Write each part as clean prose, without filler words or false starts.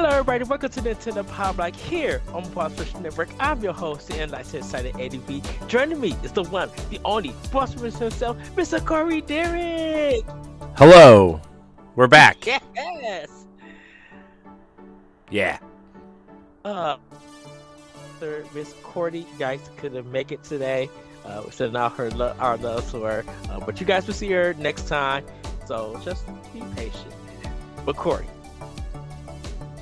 Hello, everybody. Welcome to Nintendo Power Block here on Boss Rush Network. I'm your host, the Enlightened Excited ADV. Joining me is the one, the only Boss Rush himself, Mr. Corey Derrick. Hello, we're back. Yes. Yeah. Miss Cordy, you guys couldn't make it today. We're sending out our love to her, but you guys will see her next time. So just be patient. But Corey,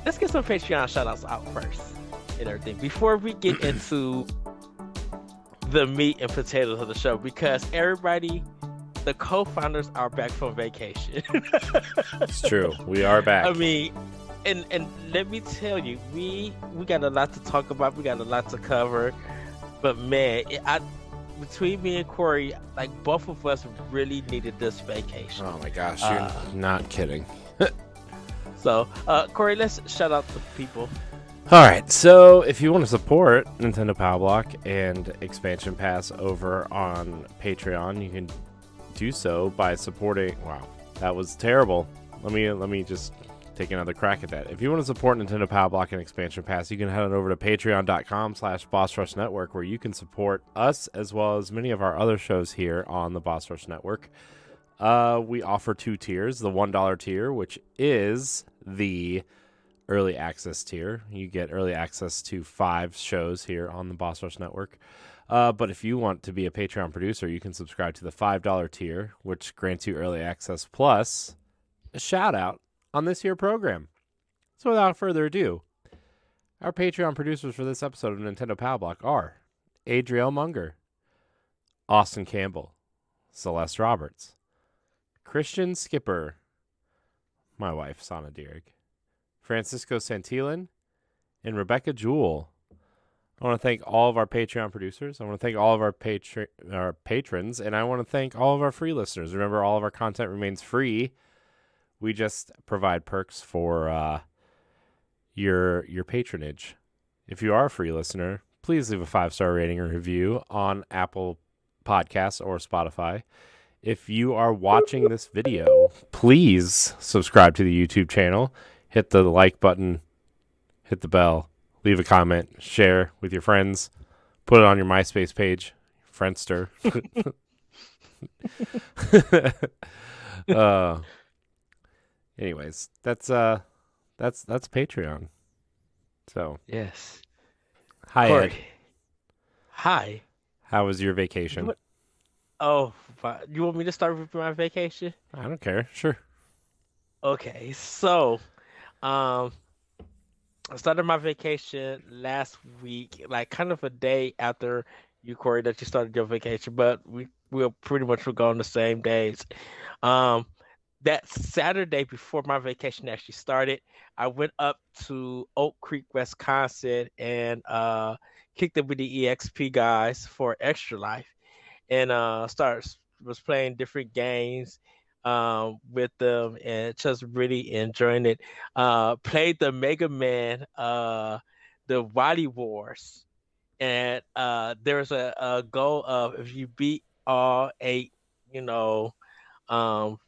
let's get some Patreon shoutouts out first and everything before we get into the meat and potatoes of the show, because everybody, the co-founders are back from vacation. It's true. We are back. I mean, and let me tell you, we got a lot to talk about. We got a lot to cover. But man, between me and Corey, like both of us really needed this vacation. Oh my gosh, you're not kidding. So, Corey, let's shout out the people. All right, so if you want to support Nintendo Power Block and Expansion Pass over on Patreon, you can do so by supporting. Wow, that was terrible. Let me just take another crack at that. If you want to support Nintendo Power Block and Expansion Pass, you can head on over to patreon.com/BossRushNetwork, where you can support us as well as many of our other shows here on the Boss Rush Network. We offer two tiers: the $1 tier, which is the early access tier. You get early access to 5 shows here on the Boss Rush Network. But if you want to be a Patreon producer, you can subscribe to the $5 tier, which grants you early access plus a shout out on this here program. So without further ado, our Patreon producers for this episode of Nintendo Power Block are Adriel Munger, Austin Campbell, Celeste Roberts, Christian Skipper, my wife, Sana Dierig, Francisco Santillan, and Rebecca Jewell. I want to thank all of our Patreon producers. I want to thank all of our patrons, and I want to thank all of our free listeners. Remember, all of our content remains free. We just provide perks for your patronage. If you are a free listener, please leave a 5-star rating or review on Apple Podcasts or Spotify. If you are watching this video, please subscribe to the YouTube channel, hit the like button, hit the bell, leave a comment, share with your friends, put it on your MySpace page, Friendster. Anyways, that's Patreon. So Yes. hi, Corey. Ed. Hi. How was your vacation? What? Oh, you want me to start with my vacation? I don't care. Sure. Okay, so I started my vacation last week, like kind of a day after you, Corey, that you started your vacation, but we'll pretty much were gone the same days. Um, that Saturday before my vacation actually started, I went up to Oak Creek, Wisconsin, and kicked it with the EXP guys for Extra Life, and was playing different games with them and just really enjoying it. Played the Mega Man, the Wily Wars, and there's a goal of if you beat all 8, you know,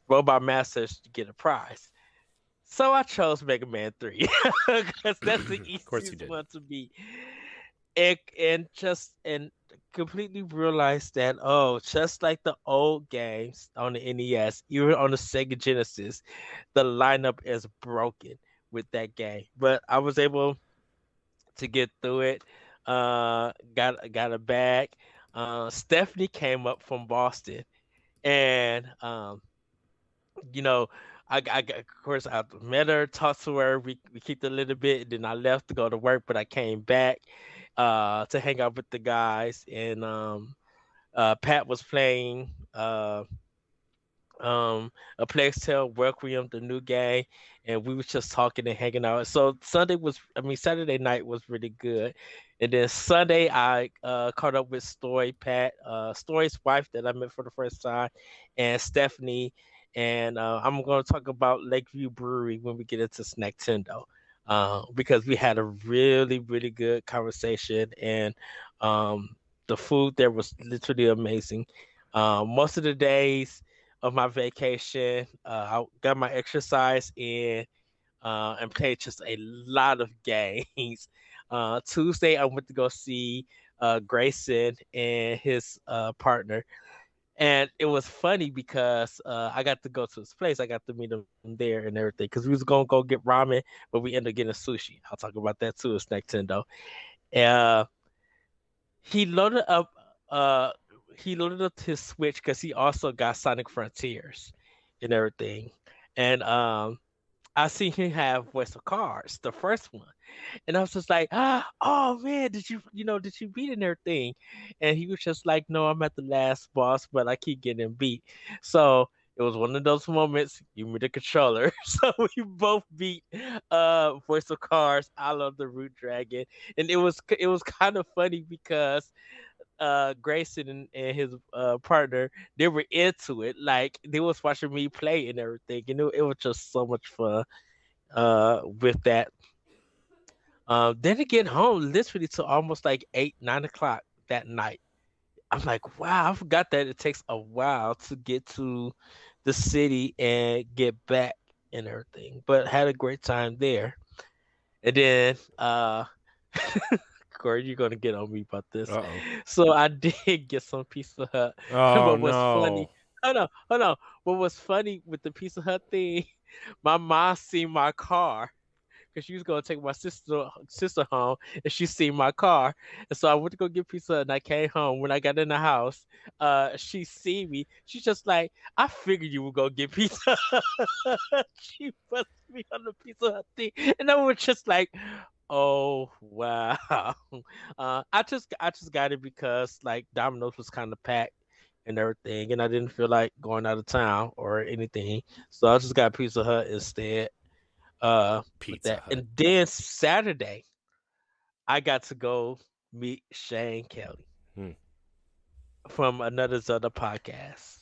robot masters, to get a prize. So I chose Mega Man 3 because that's the Of course you easiest did. one to beat. And completely realized that, just like the old games on the NES, even on the Sega Genesis, the lineup is broken with that game. But I was able to get through it. Got a bag. Stephanie came up from Boston, and you know, of course I met her, talked to her. We kicked a little bit, then I left to go to work, but I came back to hang out with the guys, and Pat was playing a Plague Tale Requiem, the new game, and we was just talking and hanging out. So Saturday night was really good, and then Sunday I caught up with Story's wife that I met for the first time, and Stephanie, and I'm going to talk about Lakeview Brewery when we get into Snacktendo. Because we had a really, really good conversation, and the food there was literally amazing. Most of the days of my vacation, I got my exercise in. and played just a lot of games. Tuesday, I went to go see Grayson and his partner. And it was funny because I got to go to his place. I got to meet him there and everything because we was gonna go get ramen, but we ended up getting sushi. I'll talk about that too. It's Nintendo. Uh, he loaded up. Uh, he loaded up his Switch because he also got Sonic Frontiers and everything. And I seen him have Voice of Cards, the first one. And I was just like, oh man, did you beat and everything? And he was just like, no, I'm at the last boss, but I keep getting beat. So it was one of those moments, you me the controller. So we both beat Voice of Cards. I love the Root Dragon. And it was kind of funny because Grayson and his partner, they were into it. Like they was watching me play and everything. And it was just so much fun with that. Then to get home literally to almost like 8, 9 o'clock that night. I'm like, wow, I forgot that it takes a while to get to the city and get back and everything. But had a great time there. And then Corey, you're gonna get on me about this. Uh-oh. So I did get some Pizza Hut. Oh But what's funny, no. hold on. What was funny with the Pizza Hut thing, my mom seen my car because she was gonna take my sister home, and she seen my car, and so I went to go get pizza, and I came home. When I got in the house, she see me. She's just like, "I figured you were gonna get pizza." She put me on the Pizza Hut thing, and I was just like, "Oh wow." I just got it because like Domino's was kind of packed and everything, and I didn't feel like going out of town or anything, so I just got Pizza Hut instead with Pizza that. Hut. And then Saturday, I got to go meet Shane Kelly Hmm. from Another Zelda podcast.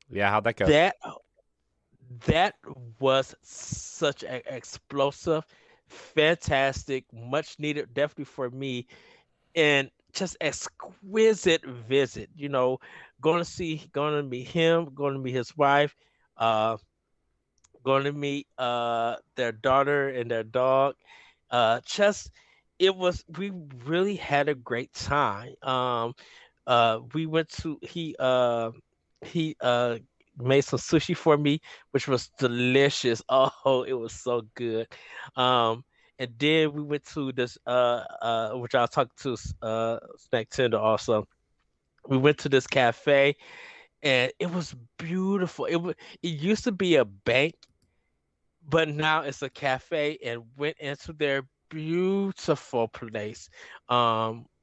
Yeah, how'd that go? That was such an explosive, fantastic, much needed, definitely for me, and just exquisite visit. Going to meet him, going to meet his wife, uh, going to meet their daughter and their dog. Just it was we really had a great time. We went to he made some sushi for me, which was delicious. Oh, it was so good. Um, and then we went to this which I'll talk to Snack Tender also. We went to this cafe and it was beautiful. It used to be a bank, but now it's a cafe, and went into their beautiful place.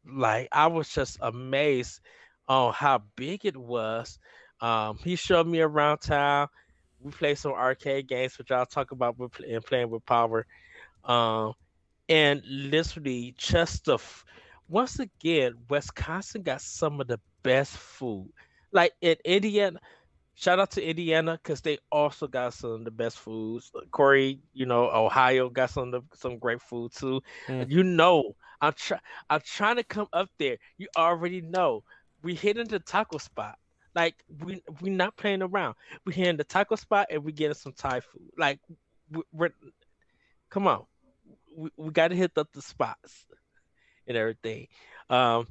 Like I was just amazed on how big it was. He showed me around town. We played some arcade games, which I'll talk about and playing with Power. Um, and literally once again, Wisconsin got some of the best food. Like in Indiana, shout out to Indiana because they also got some of the best foods. Corey, Ohio got some great food too. Hmm. You know, I'm trying to come up there. You already know we hitting the taco spot. Like we not playing around. We hitting the taco spot and we getting some Thai food. Like we're come on, we got to hit up the spots and everything. Um,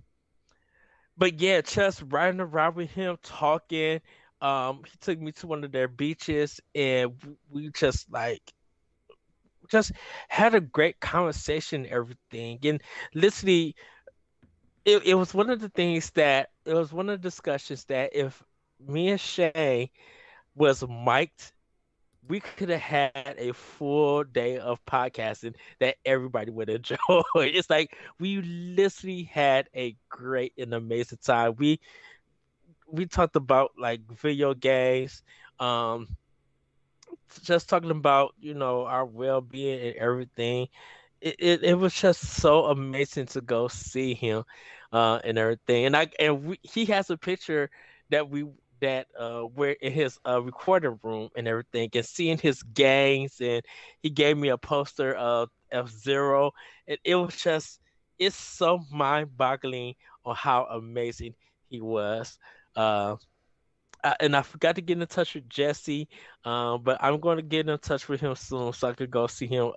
but yeah, just riding around with him, talking. He took me to one of their beaches, and we just had a great conversation and everything. And literally, it was one of the things that it was one of the discussions that if me and Shay was mic'd, we could have had a full day of podcasting that everybody would enjoy. It's like we literally had a great and amazing time. We talked about like video games, um, just talking about our well being and everything. It was just so amazing to go see him, and everything. He has a picture that we that we're in his recording room and everything, and seeing his games, and he gave me a poster of F-Zero, and it's so mind boggling on how amazing he was. Uh, and I forgot to get in touch with Jesse, but I'm going to get in touch with him soon so I could go see him.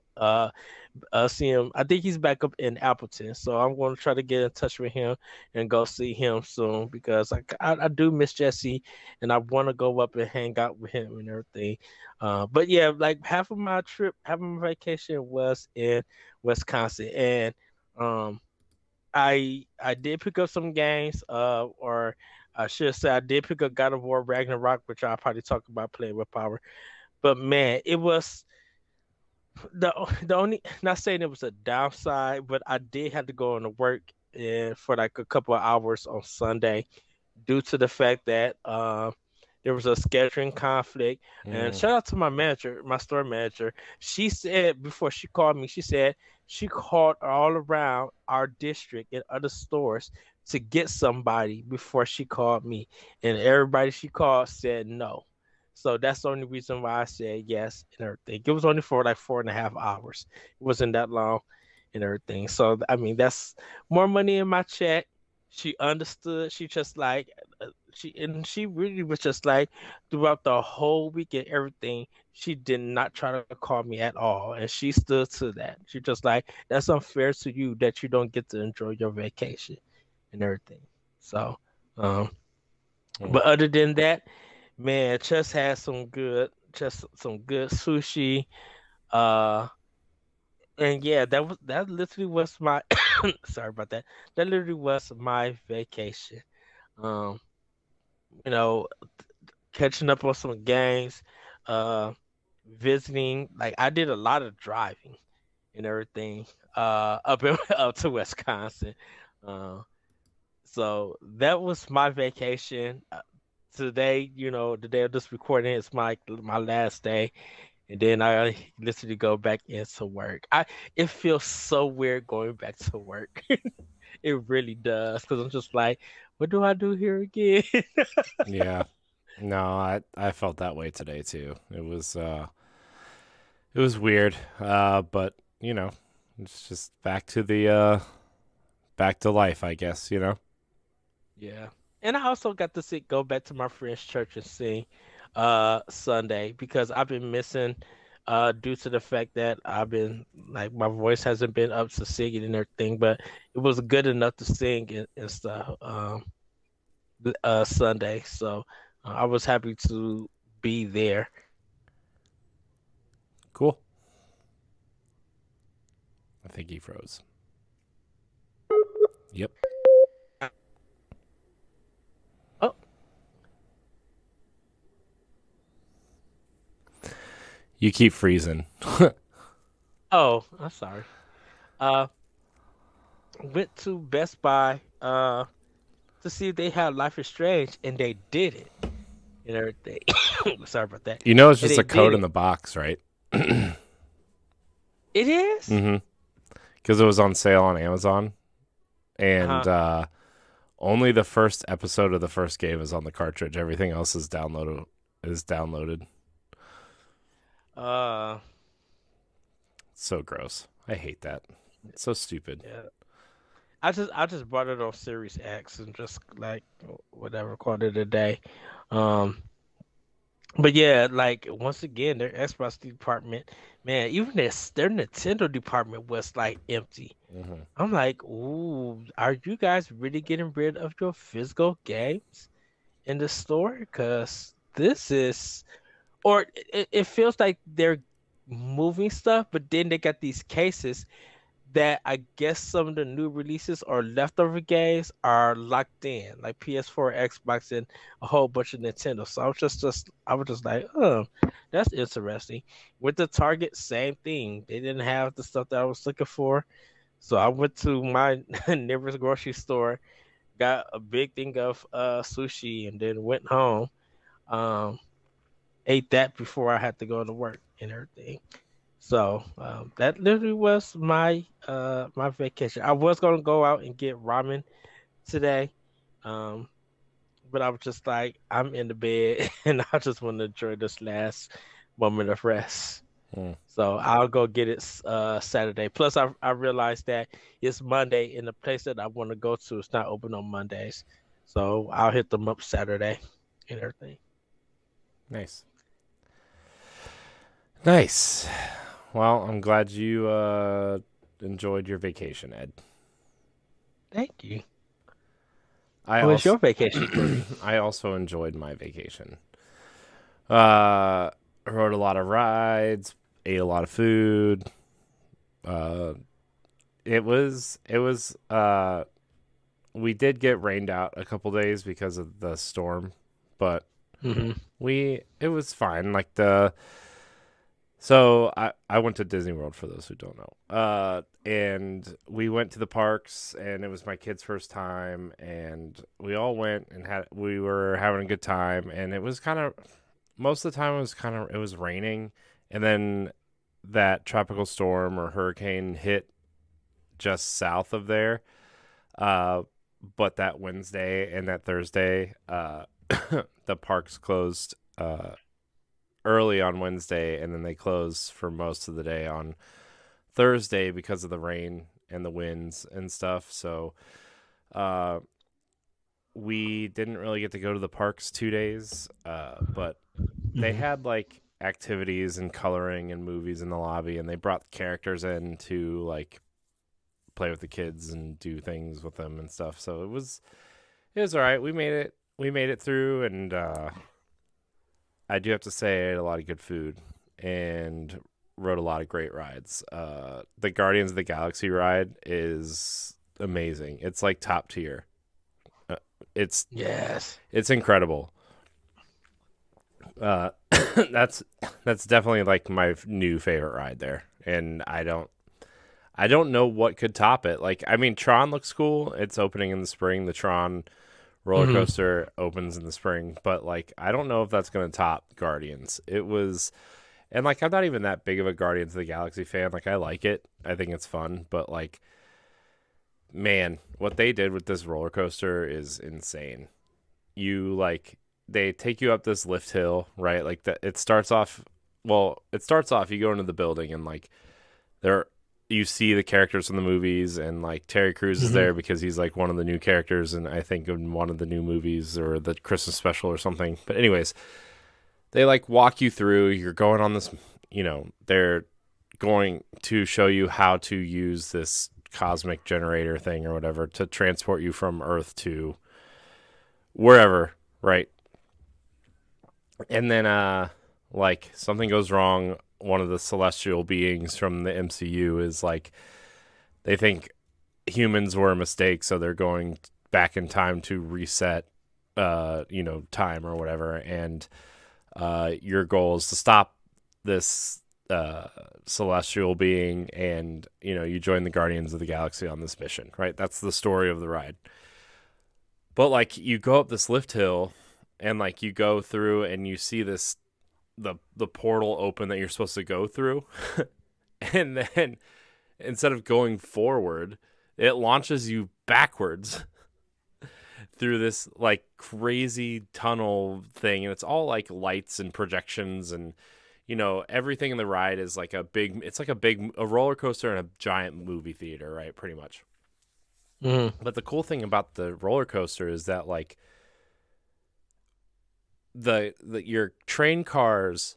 See him. I think he's back up in Appleton, so I'm going to try to get in touch with him and go see him soon because I do miss Jesse, and I want to go up and hang out with him and everything. But yeah, like half of my vacation was in Wisconsin, and um. I did pick up some games, or I should say I did pick up God of War Ragnarok, which I'll probably talk about playing with power. But man, it was the only not saying it was a downside, but I did have to go into work and for like a couple of hours on Sunday due to the fact that there was a scheduling conflict. And Mm. shout out to my manager, my store manager. She said before she called me, she said she called all around our district and other stores to get somebody before she called me. And everybody she called said no. So that's the only reason why I said yes and everything. It was only for like 4.5 hours. It wasn't that long and everything. So I mean that's more money in my check. She understood. She just like she really was just like throughout the whole week and everything. She did not try to call me at all, and she stood to that. She just like that's unfair to you that you don't get to enjoy your vacation and everything. So, um, Mm. but other than that, man, just some good sushi. Uh, and yeah, that literally was my sorry about that. That literally was my vacation. Um, you know, catching up on some games, uh, visiting. Like I did a lot of driving and everything, up in, up to Wisconsin. Uh, so that was my vacation. Today, the day of this recording is my last day, and then I literally go back into work. It feels so weird going back to work. It really does, because I'm just like, what do I do here again? Yeah. No, I felt that way today too. It was weird. But it's just back to life, I guess, you know. Yeah. And I also got to go back to my friend's church and sing Sunday because I've been missing due to the fact that I've been like my voice hasn't been up to singing and everything, but it was good enough to sing and stuff Sunday. So I was happy to be there. Cool. I think he froze. Yep. Oh, You keep freezing. oh, I'm sorry. Uh went to Best Buy to see if they had Life is Strange and they did it and everything. Sorry about that. You know it's And just they a code did in it. the box, right? It is? Mm-hmm. Because it was on sale on Amazon, and Uh-huh. only the first episode of the first game is on the cartridge. Everything else is downloaded. Is downloaded. Uh, It's so gross. I hate that. It's so stupid. yeah. I just bought it on Series X and just like whatever called it a day. Um, but yeah, like once again, their Xbox department, man, even their Nintendo department was like empty. Hmm. I'm like, ooh, are you guys really getting rid of your physical games in the store? Because this is, or it feels like they're moving stuff, but then they got these cases that I guess some of the new releases or leftover games are locked in, like PS4, Xbox, and a whole bunch of Nintendo. So I was just like, oh, that's interesting. With the Target, same thing. They didn't have the stuff that I was looking for. So I went to my nearest grocery store, got a big thing of sushi, and then went home. Um, ate that before I had to go to work and everything. So that literally was my vacation. I was gonna go out and get ramen today, um, but I was just like, I'm in the bed and I just want to enjoy this last moment of rest. Mm. So I'll go get it Saturday. Plus, I realized that it's Monday and the place that I want to go to is not open on Mondays. So I'll hit them up Saturday. and everything. Nice. Nice. Well, I'm glad you enjoyed your vacation, Ed. Thank you. I How was also your vacation, Cody? I also enjoyed my vacation. Uh, rode a lot of rides, ate a lot of food. Uh, it was we did get rained out a couple days because of the storm, but Hmm. it was fine. So I went to Disney World for those who don't know. And we went to the parks, and it was my kid's first time, and we all went and we were having a good time, and it was kind of most of the time it was raining, and then that tropical storm or hurricane hit just south of there. Uh, but that Wednesday and that Thursday, the parks closed early on Wednesday, and then they closed for most of the day on Thursday because of the rain and the winds and stuff. So uh, we didn't really get to go to the parks 2 days, but they Hmm. had like activities and coloring and movies in the lobby, and they brought characters in to like play with the kids and do things with them and stuff. So it was all right. We made it through, and I do have to say I ate a lot of good food and rode a lot of great rides. The Guardians of the Galaxy ride is amazing. It's like top tier. Uh, it's Yes. it's incredible. Uh, that's that's definitely like my new favorite ride there, and I don't know what could top it. Like, I mean, Tron looks cool. It's opening in the spring. The Tron roller Hmm. coaster opens in the spring, but like, I don't know if that's going to top Guardians. It was, and like, I'm not even that big of a Guardians of the Galaxy fan. Like, I like it. I think it's fun, but like, man, what they did with this roller coaster is insane. You like, they take you up this lift hill, right? Like that. It starts off. Well, it starts off. You go into the building, and like there you see the characters from the movies, and like Terry Crews is Hmm. there because he's like one of the new characters, and I think in one of the new movies or the Christmas special or something. But anyways, they like walk you through. You're going on this, they're going to show you how to use this cosmic generator thing or whatever to transport you from Earth to wherever, right? And then like something goes wrong. One of the celestial beings from the MCU is like they think humans were a mistake, so they're going back in time to reset, time or whatever. And your goal is to stop this celestial being, and you join the Guardians of the Galaxy on this mission. Right, that's the story of the ride. But like you go up this lift hill, and like you go through, and you see the portal open that you're supposed to go through, and then instead of going forward, it launches you backwards through this like crazy tunnel thing, and it's all like lights and projections, and everything in the ride is like a roller coaster in a giant movie theater, right? Pretty much. Hmm. But the cool thing about the roller coaster is that like your train cars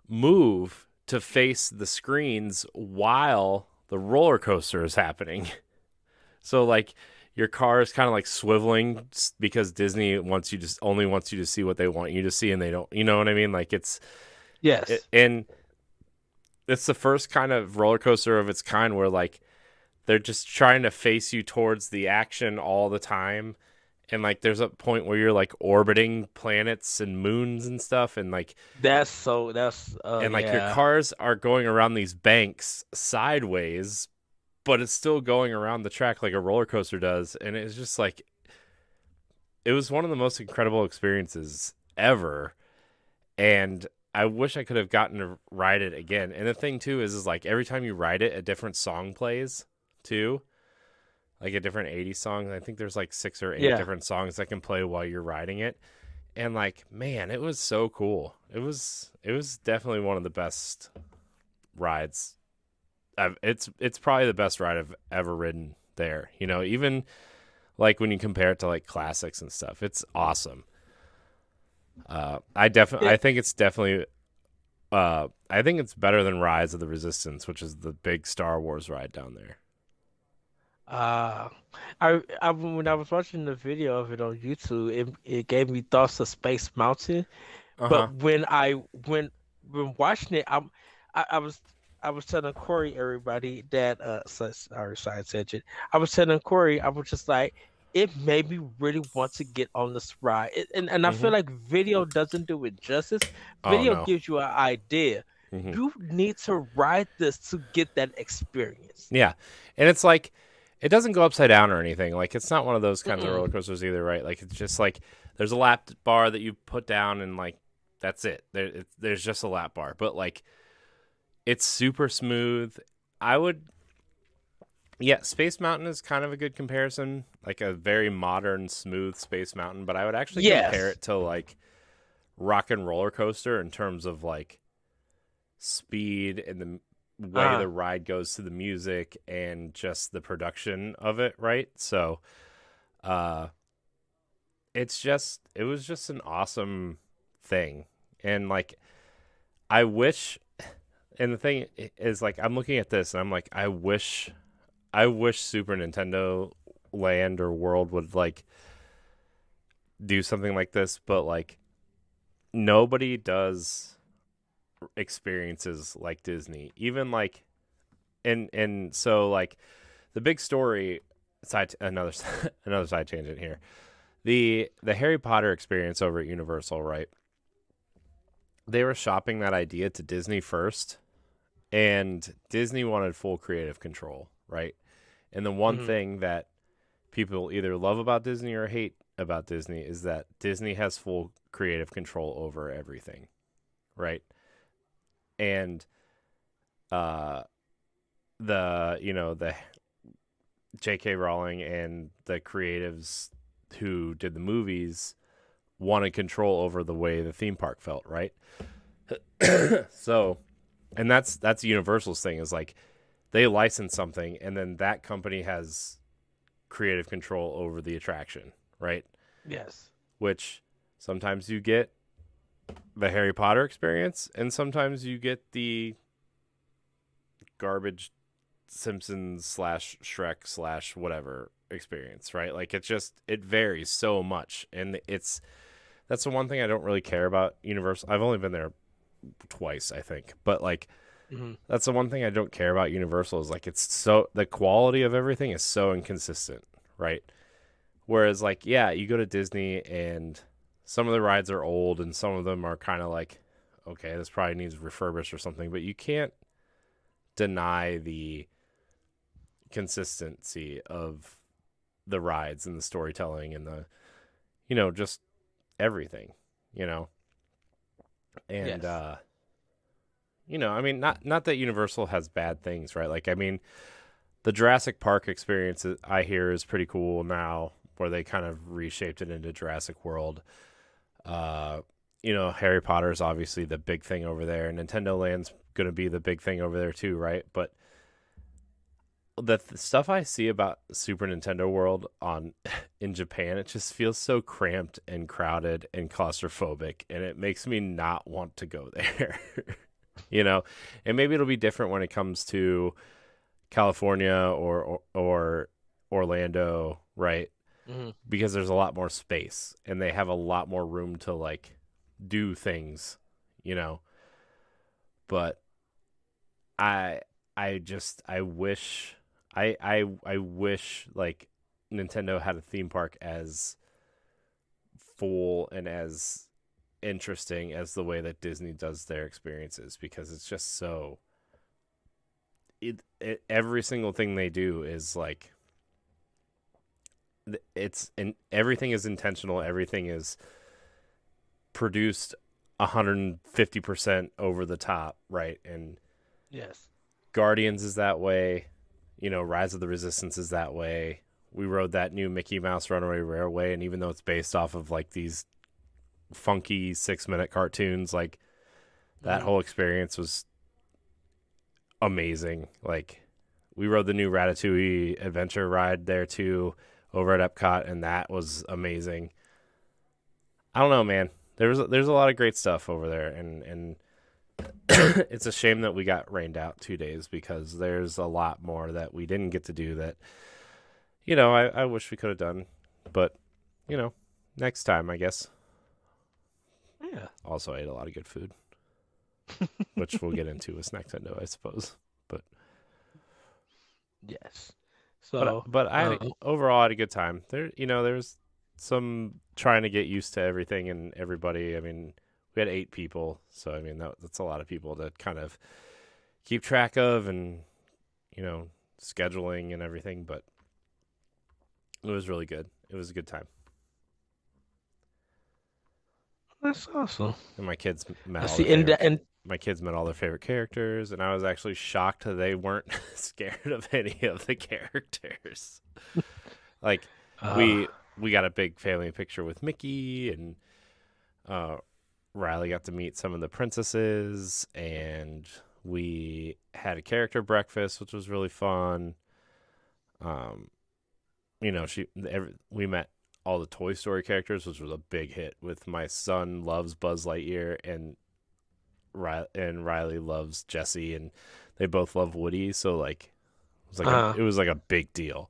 move to face the screens while the roller coaster is happening. So like your car is kind of like swiveling because Disney only wants you to see what they want you to see, and they don't, you know what I mean? Like Yes. and it's the first kind of roller coaster of its kind where like they're just trying to face you towards the action all the time. And like there's a point where you're like orbiting planets and moons and stuff, and like That's your yeah. cars are going around these banks sideways, but it's still going around the track like a roller coaster does. And it's just like it was one of the most incredible experiences ever. And I wish I could have gotten to ride it again. And the thing too is like every time you ride it, a different song plays too, like a different 80s song. I think there's like 6 or 8 Yeah. different songs that can play while you're riding it. And like, man, it was so cool. It was definitely one of the best rides. It's probably the best ride I've ever ridden there. Even like when you compare it to like classics and stuff, it's awesome. I think it's definitely I think it's better than Rise of the Resistance, which is the big Star Wars ride down there. Uh, I when I was watching the video of it on YouTube, it gave me thoughts of Space Mountain. Uh But huh. when watching it, I, I was I was telling Corey everybody that sorry science engine. I was telling Corey I was just like it made me really want to get on this ride. And I Mm-hmm. feel like video doesn't do it justice. Oh Video no. gives you an idea. Mm-hmm. You need to ride this to get that experience. Yeah, and it's like it doesn't go upside down or anything. Like it's not one of those kinds of Mm-mm. roller coasters either, right? Like it's just like there's a lap bar that you put down and like that's it. There's just a lap bar, but like it's super smooth. I would, yeah, Space Mountain is kind of a good comparison, like a very modern, smooth Space Mountain. But I would actually compare Yes. it to like Rock and Roller Coaster in terms of like speed and the way Uh, the ride goes to the music and just the production of it, right? So, uh it was just an awesome thing. And like I wish and the thing is like I'm looking at this and I'm like I wish Super Nintendo Land or World would like do something like this, but like nobody does experiences like Disney. Even like and so like the big story side another another side tangent here. The Harry Potter experience over at Universal, right? They were shopping that idea to Disney first, and Disney wanted full creative control, right? And the one mhm. thing that people either love about Disney or hate about Disney is that Disney has full creative control over everything, right? And uh the J.K. Rowling and the creatives who did the movies wanted control over the way the theme park felt, right? So, and that's Universal's thing is like they license something and then that company has creative control over the attraction, right? Yes. Which sometimes you get the Harry Potter experience and sometimes you get the garbage Simpsons slash Shrek slash whatever experience, right? Like it varies so much, and that's the one thing I don't really care about Universal. I've only been there twice, I think, but like Mhm. that's the one thing I don't care about Universal is like it's so the quality of everything is so inconsistent, right? Whereas like yeah, you go to Disney and some of the rides are old and some of them are kind of like okay, this probably needs refurbished or something, but you can't deny the consistency of the rides and the storytelling and the just everything you know and Yes. I mean not that Universal has bad things, right? Like I mean the Jurassic Park experience I hear is pretty cool now where they kind of reshaped it into Jurassic World. uh Harry Potter is obviously the big thing over there. Nintendo Land's going to be the big thing over there too, right? But the stuff I see about Super Nintendo World on in Japan, it just feels so cramped and crowded and claustrophobic, and it makes me not want to go there. you know, and maybe it'll be different when it comes to California or Orlando, right? Mhm. Because there's a lot more space and they have a lot more room to like do things, you know. But I I wish I wish like Nintendo had a theme park as full and as interesting as the way that Disney does their experiences because it's just so every single thing they do is like it's and everything is intentional, everything is produced 150% over the top, right? And Yes. Guardians is that way. Rise of the Resistance is that way. We rode that new Mickey Mouse Runaway Railway, and even though it's based off of like these funky 6-minute cartoons, like that Mhm. whole experience was amazing. Like we rode the new Ratatouille adventure ride there too over at Epcot, and that was amazing. I don't know, man. there's a lot of great stuff over there, and it's a shame that we got rained out 2 days because there's a lot more that we didn't get to do that I wish we could have done, but you know next time I guess. Yeah. Also, I ate a lot of good food, which we'll get into with Nintendo, I suppose. But Yes. but So, but overall I had a good time. There's some trying to get used to everything and everybody. I mean, we had 8 people, so I mean that's a lot of people to kind of keep track of and you know scheduling and everything. But it was really good. It was a good time, that's awesome. and I see. And my kids met all their favorite characters, and I was actually shocked that they weren't scared of any of the characters. Like uh, we got a big family picture with Mickey, and uh, Riley got to meet some of the princesses, and we had a character breakfast, which was really fun. Um, we met all the Toy Story characters, which was a big hit. With my son loves Buzz Lightyear, and Riley loves Jesse, and they both love Woody. So like, uh, it was like a big deal.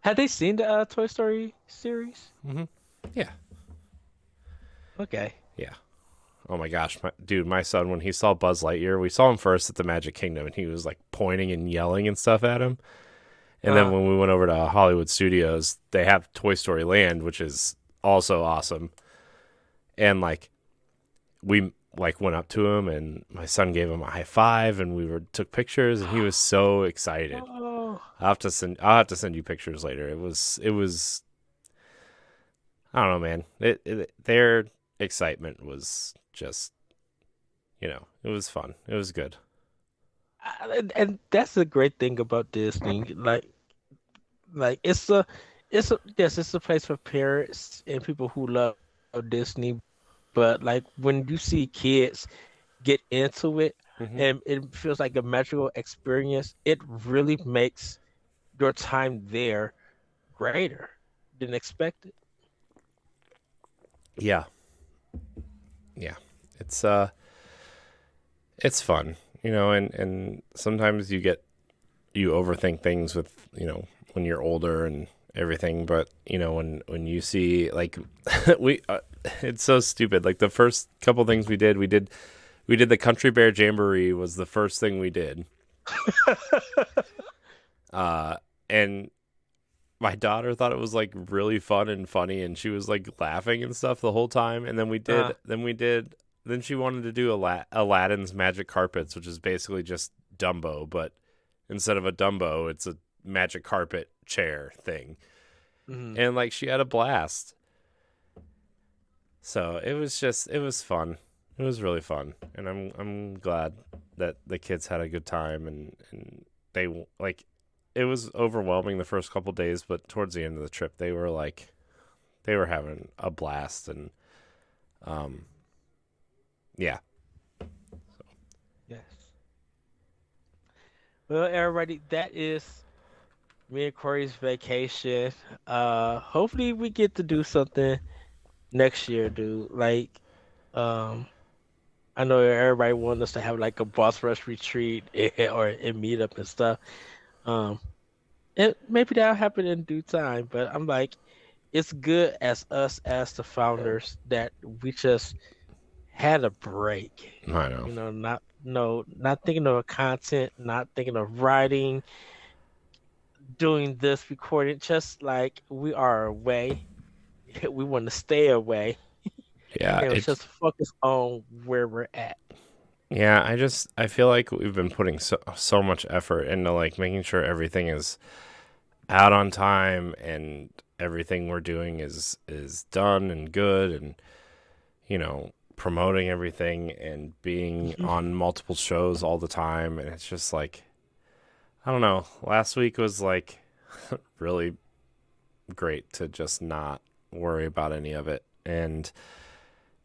had they seen the Toy Story series? Hmm. Yeah, Okay. yeah. Oh my gosh, my son, when he saw Buzz Lightyear, we saw him first at the Magic Kingdom, and he was like pointing and yelling and stuff at him. And then Uh, when we went over to Hollywood Studios, they have Toy Story Land, which is also awesome. And like we like went up to him, and my son gave him a high five, and we took pictures, and he was so excited. oh, I'll have to send you pictures later. It was I don't know, man. Their excitement was just it was fun. It was good. and that's the great thing about Disney. Like yes, it's a place for parents and people who love Disney. But like when you see kids get into it Hmm. and it feels like a magical experience, it really makes your time there greater than expected. Yeah, yeah. It's it's fun, and sometimes you overthink things with when you're older and everything. But when you see like we it's so stupid. Like the first couple things we did the Country Bear Jamboree was the first thing we did. And my daughter thought it was like really fun and funny, and she was like laughing and stuff the whole time. And Uh, then she wanted to do Aladdin's Magic Carpets, which is basically just Dumbo, but instead of a Dumbo, it's a magic carpet chair thing. mhm. And like she had a blast. So it was fun. It was really fun, and I'm glad that the kids had a good time, and they like it was overwhelming the first couple days, but towards the end of the trip they were having a blast, and um yeah. Yes. Well, everybody, that is me and Corey's vacation. Hopefully we get to do something next year, dude. Like, um, I know everybody wants us to have like a boss rush retreat or a meetup and stuff. Um, and maybe that'll happen in due time. But I'm like, it's good as us as the founders that we just had a break. I know. Not no, not thinking of content, not thinking of writing, doing this recording. Just like we are away, we want to stay away, Yeah, and it's just focus on where we're at. yeah, I feel like we've been putting so much effort into like making sure everything is out on time, and everything we're doing is done and good, and promoting everything and being on multiple shows all the time. And it's just like, I don't know. Last week was like really great to just not worry about any of it. And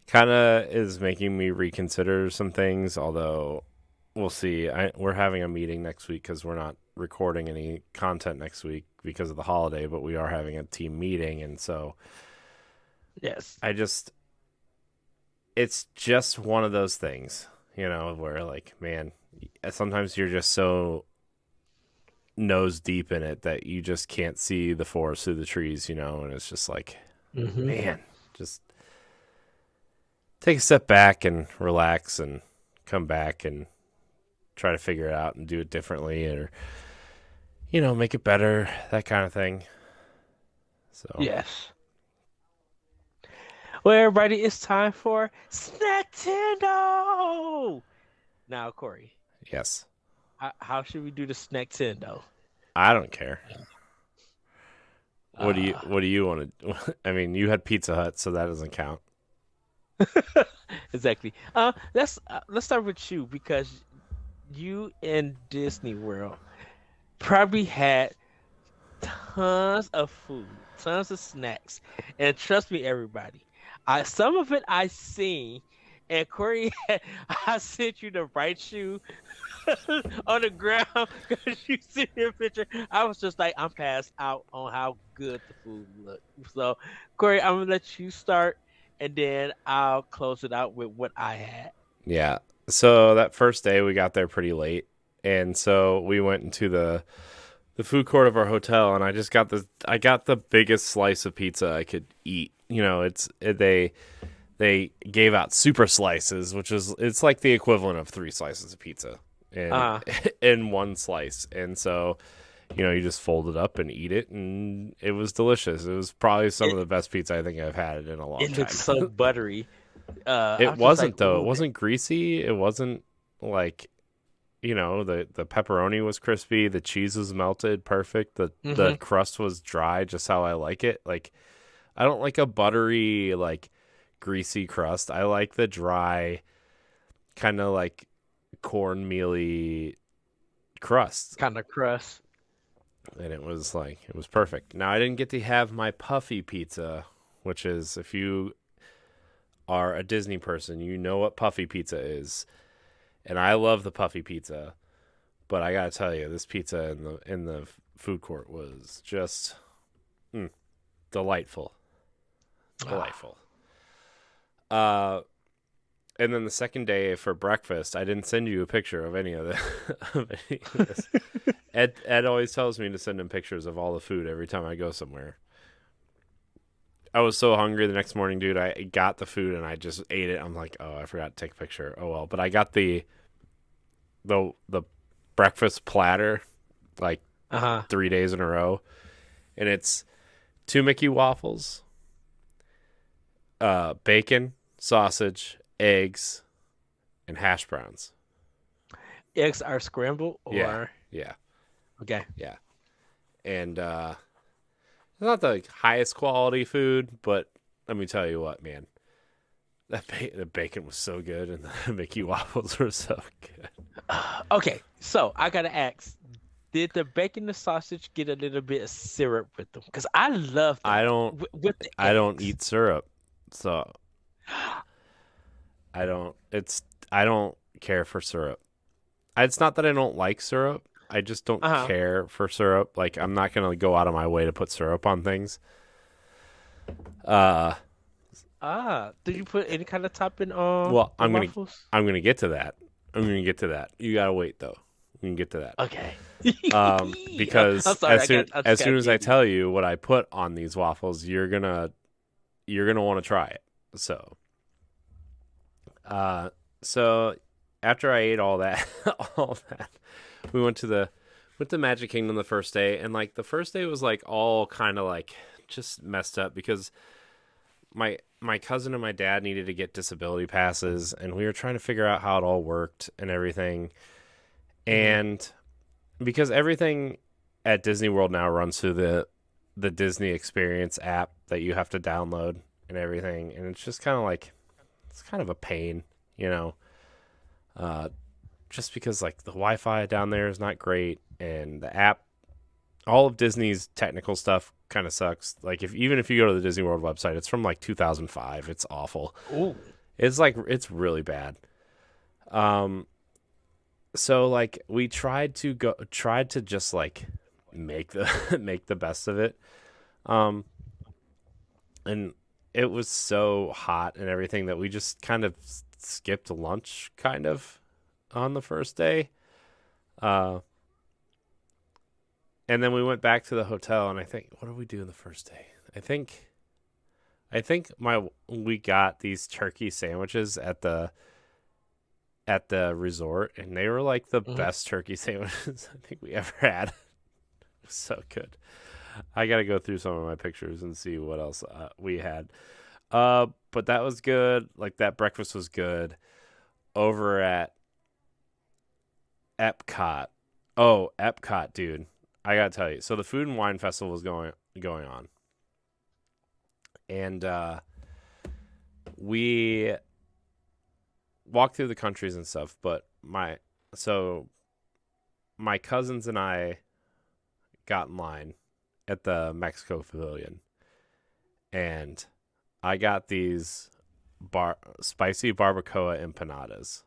kind of is making me reconsider some things, although we'll see. We're having a meeting next week because we're not recording any content next week because of the holiday, but we are having a team meeting. And so Yes. I just it's just one of those things, where like, man, sometimes you're just so nose deep in it that you just can't see the forest through the trees, and it's just like, Hmm. man, just take a step back and relax and come back and try to figure it out and do it differently, or make it better, that kind of thing. So Yes. Well, everybody, it's time for Snacktendo. Now, Corey, yes, how should we do the Snacktendo? I don't care. What do you Uh, what do you want to? I mean, you had Pizza Hut, so that doesn't count. exactly. Let's start with you because you in Disney World probably had tons of food, tons of snacks, and trust me, everybody, some of it I seen, and Corey, I sent you the right shoe on the ground because you see your picture. I was just like, I'm passed out on how good the food looked. So, Corey, I'm gonna let you start, and then I'll close it out with what I had. Yeah. So that first day we got there pretty late, and so we went into the food court of our hotel, and I got the biggest slice of pizza I could eat. They gave out super slices, which is it's like the equivalent of 3 slices of pizza in Uh, in one slice. And so, you just fold it up and eat it, and it was delicious. It was probably some of it the best pizza I think I've had in a long it looks time. so buttery. It I'm just like, wasn't though. It ooh, wasn't greasy. It wasn't like the pepperoni was crispy, the cheese was melted perfect, the mm-hmm. crust was dry, just how I like it. Like I don't like a buttery like greasy crust. I like the dry kind of like cornmealy crust. Kind of crust. And it was perfect. Now I didn't get to have my puffy pizza, which is if you are a Disney person, you know what puffy pizza is. And I love the puffy pizza. But I gotta tell you, this pizza in the food court was just mm, delightful, Ah, delightful. Uh, and then the second day for breakfast, I didn't send you a picture of any of the of any of this. Ed always tells me to send him pictures of all the food every time I go somewhere. I was so hungry the next morning, dude. I got the food and I just ate it. I'm like, oh, I forgot to take a picture. Oh well, but I got the breakfast platter like uh-huh. 3 days in a row, and it's 2 Mickey waffles, bacon, sausage, eggs, and hash browns. Eggs are scrambled Yeah, or yeah, okay. yeah. And it's not the highest quality food, but let me tell you what, man, the bacon was so good, and the Mickey waffles were so good. Okay, so I gotta ask, did the bacon and sausage get a little bit of syrup with them? Because I love I that don't, with the I don't eggs. eat syrup, so I don't care for syrup. It's not that I don't like syrup. I just don't Uh-huh. care for syrup. Like I'm not gonna go out of my way to put syrup on things. Uh, Did you put any kind of topping on well, the waffles? I'm gonna get to that. I'm gonna get to that. You gotta wait though. We can get to that. Okay. I'm Because sorry, I just as got soon as I giddy. tell you what I put on these waffles, you're gonna want to try it. Uh, so after I ate all that, all that, we went to Magic Kingdom the first day, and like the first day was like all kind of like just messed up because my cousin and my dad needed to get disability passes, and we were trying to figure out how it all worked and everything. Hmm. And because everything at Disney World now runs through the Disney Experience app that you have to download and everything, and it's just kind of like it's kind of a pain, you know. Uh, just because like the Wi-Fi down there is not great, and the app, all of Disney's technical stuff kind of sucks. Like if even if you go to the Disney World website, it's from like 2005. It's awful. Ooh. It's really bad. Um, so like we tried to just like make the make the best of it. Um, and it was so hot and everything that we just kind of skipped lunch kind of on the first day. Uh, and then we went back to the hotel, and I think, what did we do in the first day? I think we got these turkey sandwiches at the resort, and they were like the Mhm. best turkey sandwiches I think we ever had. It was so good. I got to go through some of my pictures and see what else we had. But that was good. Like that breakfast was good over at Epcot. Oh, Epcot, dude. I got to tell you. So the Food and Wine Festival was going on. And we walked through the countries and stuff, but my cousins and I got in line at the Mexico Pavilion, and I got these spicy barbacoa empanadas,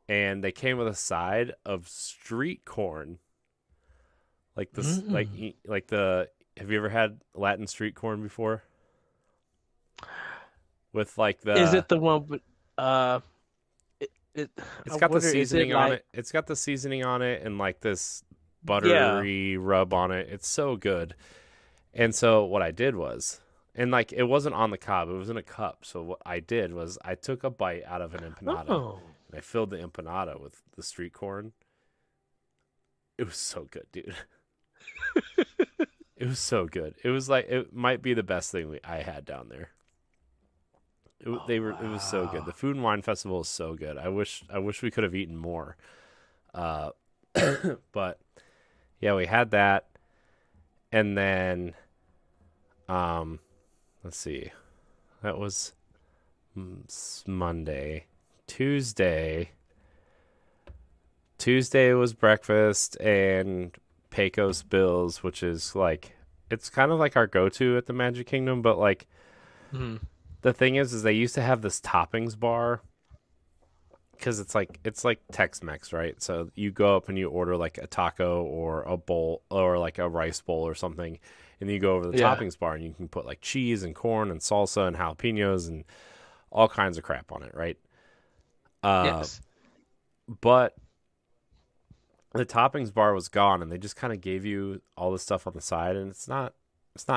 and they came with a side of street corn, like this, Mm. like the. Have you ever had Latin street corn before? With like Is the, it the one with uh it I it's got the wonder, is it seasoning on like, it. It's got the seasoning on it and like this yeah. buttery rub on it. It's so good. And so what I did was, and like it wasn't on the cob, it was in a cup. So what I did was I took a bite out of an empanada Oh. and I filled the empanada with the street corn. It was so good, dude. It was so good. It was like it might be the best thing I had down there. Oh It was so good. wow. The Food and Wine Festival is so good. I wish we could have eaten more. Uh, but yeah, we had that, and then let's see, that was Monday. Tuesday. Tuesday was breakfast and Pecos Bills, which is like it's kind of like our go-to at the Magic Kingdom, but like Mhm. the thing is they used to have this toppings bar because it's like Tex-Mex, right? So you go up and you order like a taco or a bowl or like a rice bowl or something, and you go over the Yeah. toppings bar and you can put like cheese and corn and salsa and jalapenos and all kinds of crap on it, right? Uh, Yes. but the toppings bar was gone, and they just kind of gave you all the stuff on the side, and it's not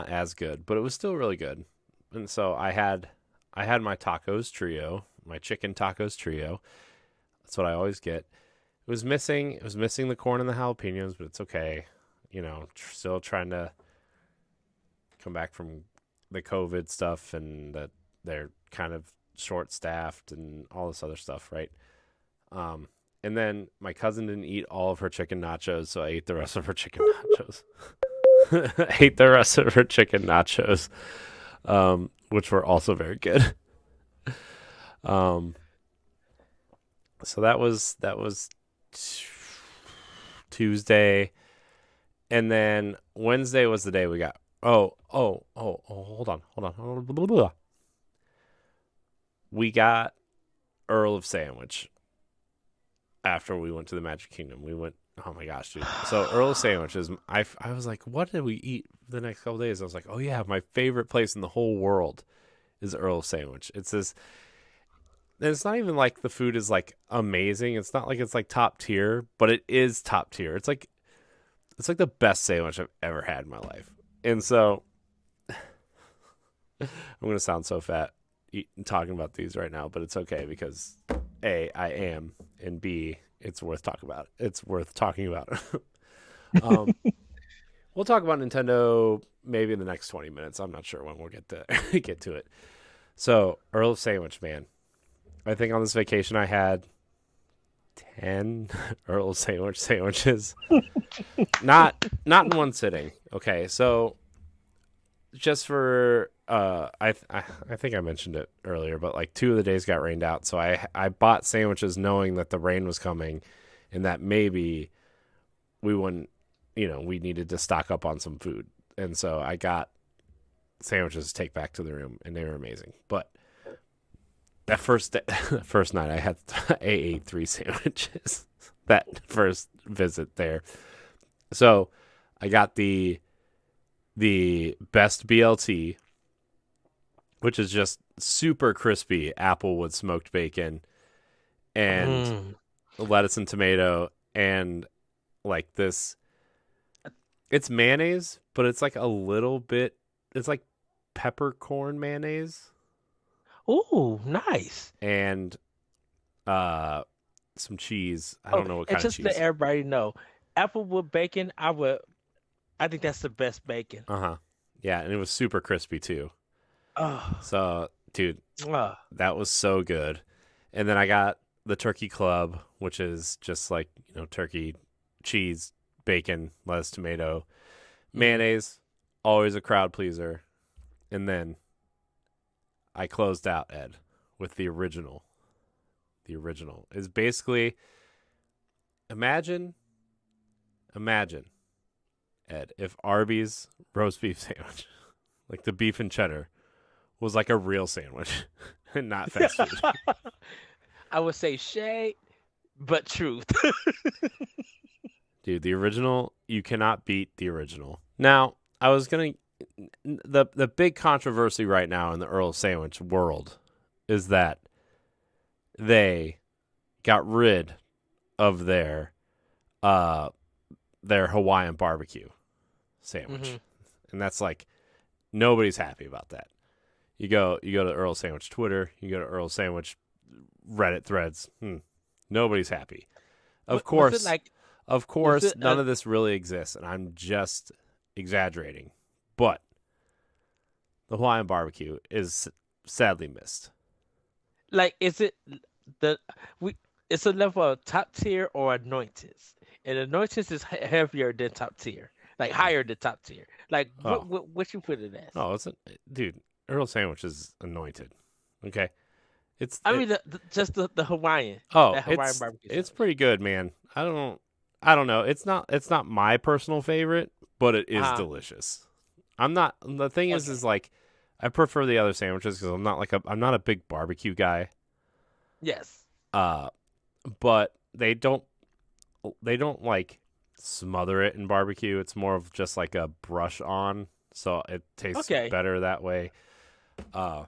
as good, but it was still really good. And so I had my tacos trio, my chicken tacos trio. That's what I always get. It was missing the corn and the jalapenos, but it's okay. You know, still trying to come back from the COVID stuff and that they're kind of short staffed and all this other stuff, right? Um, and then my cousin didn't eat all of her chicken nachos, so I ate the rest of her chicken nachos. I ate the rest of her chicken nachos, which were also very good. Um, so that was Tuesday, and then Wednesday was the day we got. Hold on. We got Earl of Sandwich after we went to the Magic Kingdom. We went. Oh my gosh, dude! So Earl of Sandwiches. I was like, what did we eat the next couple days? I was like, oh yeah, my favorite place in the whole world is Earl of Sandwich. It's this. And it's not even like the food is like amazing. It's not like it's like top tier, but it is top tier. It's like the best sandwich I've ever had in my life. And so I'm gonna sound so fat talking about these right now, but it's okay because A, I am, and B, it's worth talking about. It's worth talking about. um, we'll talk about Nintendo maybe in the next 20 minutes. I'm not sure when we'll get to get to it. So Earl of Sandwich, man. I think on this vacation I had 10 Earl of sandwiches. Not in one sitting. Okay, so just for I think I mentioned it earlier, but like 2 of the days got rained out, so I bought sandwiches knowing that the rain was coming, and that maybe we wouldn't, we needed to stock up on some food, and so I got sandwiches to take back to the room, and they were amazing. But that first night, I ate 3 sandwiches. That first visit there, so I got the the best BLT, which is just super crispy applewood smoked bacon and Mm. lettuce and tomato and like this. It's mayonnaise, but it's like a little bit. It's like peppercorn mayonnaise Ooh, nice. and uh some cheese. I Oh, don't know what and kind of just to let cheese. everybody know, applewood bacon, I think that's the best bacon. Uh huh. Yeah, and it was super crispy too. Oh, So, dude, oh. that was so good. And then I got the turkey club, which is just like, turkey, cheese, bacon, lettuce, tomato, Mhm. mayonnaise, always a crowd pleaser. And then I closed out, Ed, with the original. The original is basically imagine, imagine, Ed, if Arby's roast beef sandwich, like the beef and cheddar, was like a real sandwich and not fast food. I would say shade, but truth. Dude, the original, you cannot beat the original. Now, I was gonna the big controversy right now in the Earl Sandwich world is that they got rid of uh their Hawaiian barbecue Hmm. sandwich. And that's like nobody's happy about that. You go to Earl Sandwich Twitter, you go to Earl Sandwich Reddit threads. Nobody's happy. Of Was it course, like? of Was course, it none of this really exists, and I'm just exaggerating. But the Hawaiian barbecue is sadly missed. like? Is it the we? It's a level of top tier or anointed, and anointed is heavier than top tier, like higher than top tier. Like Oh, what you put it as? no, it's a, dude. Earl Sandwich is anointed. Okay, it's I it. mean, just the Hawaiian, Oh, that Hawaiian barbecue it's sandwich. pretty good, man. I don't know. It's not my personal favorite, but it is Uh-huh. delicious. I'm not. The thing is Okay. like, I prefer the other sandwiches because I'm not a big barbecue guy. Yes. Uh, but they don't like smother it in barbecue. It's more of just like a brush on, so it tastes Okay. better that way. Uh,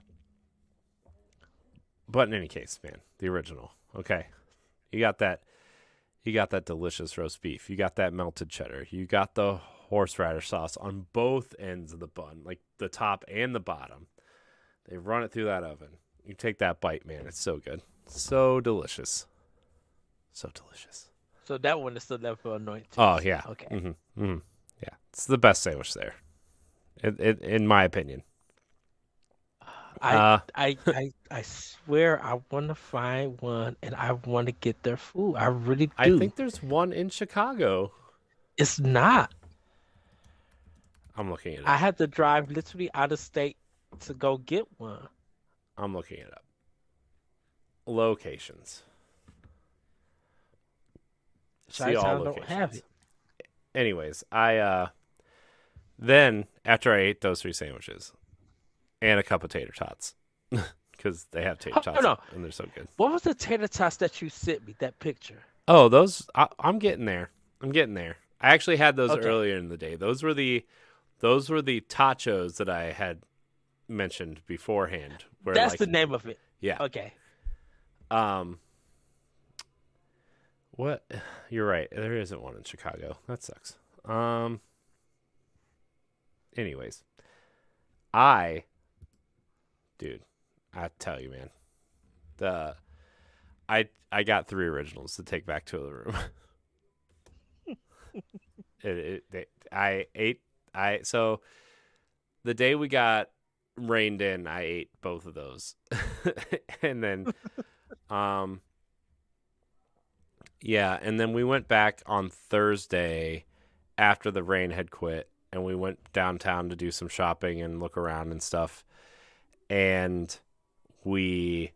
but in any case, man, the original. Okay, you got that. You got that delicious roast beef. You got that melted cheddar. You got the horseradish sauce on both ends of the bun, like the top and the bottom. They run it through that oven. You take that bite, man. It's so good. So delicious. So delicious. So that one is the level of anointed. Oh, yeah. Okay. Yeah. It's the best sandwich there, in my opinion. I Uh, I swear I want to find one and I want to get their food. I really I do. think there's one in Chicago. It's not. I'm looking it I up. had to drive literally out of state to go get one. I'm looking it up. Locations. See all Chi-Town don't have locations. it. Anyways, I then after I ate those three sandwiches and a cup of tater tots because they have tater Hold tots on. and they're so good. What was the tater tots that you sent me? That picture. Oh, those I'm getting there. I'm getting there. I actually had those Okay. earlier in the day. Those were the tachos that I had mentioned beforehand. Where That's like the name of it. yeah, Okay. um, what? You're right. There isn't one in Chicago. That sucks. Um. Anyways, I dude, I tell you, man, the I got three originals to take back to the room. I ate so the day we got reined in, I ate both of those, and then um yeah, and then we went back on Thursday after the rain had quit, and we went downtown to do some shopping and look around and stuff, and we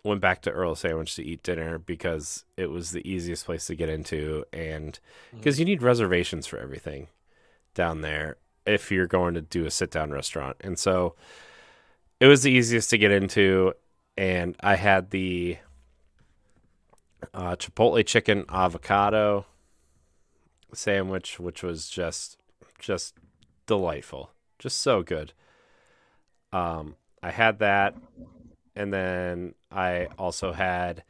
went back to Earl Sandwich to eat dinner because it was the easiest place to get into, and Mhm. because you need reservations for everything down there if you're going to do a sit down restaurant. And so it was the easiest to get into. And I had the Chipotle chicken avocado sandwich, which was just delightful, just so good. I had that, and then I also had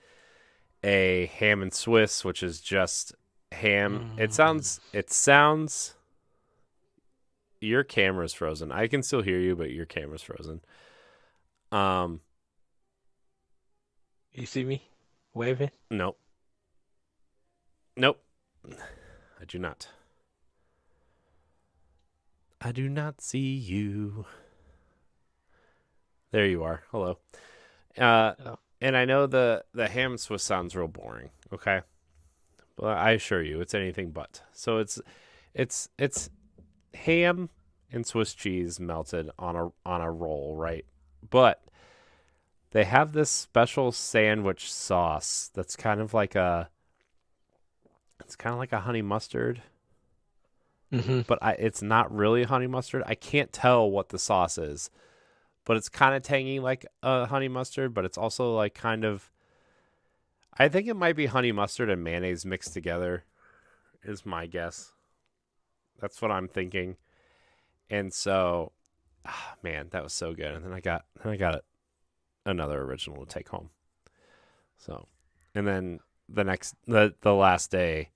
a ham and Swiss, which is just ham. Mm. It sounds. Your camera's frozen. I can still hear you, but your camera's frozen. Um, You see me waving? nope, nope. I do not. I do not see you. There you are. Hello. Uh, Oh. and I know the ham and Swiss sounds real boring. Okay, but I assure you, it's anything but. So it's ham and Swiss cheese melted on a roll, right? But they have this special sandwich sauce that's kind of like a it's kind of like a honey mustard, Hmm. but it's not really honey mustard. I can't tell what the sauce is, but it's kind of tangy like a honey mustard, but it's also like kind of I think it might be honey mustard and mayonnaise mixed together is my guess. That's what I'm thinking. And so, man, that was so good. And then I got another original to take home. So, and then the last day,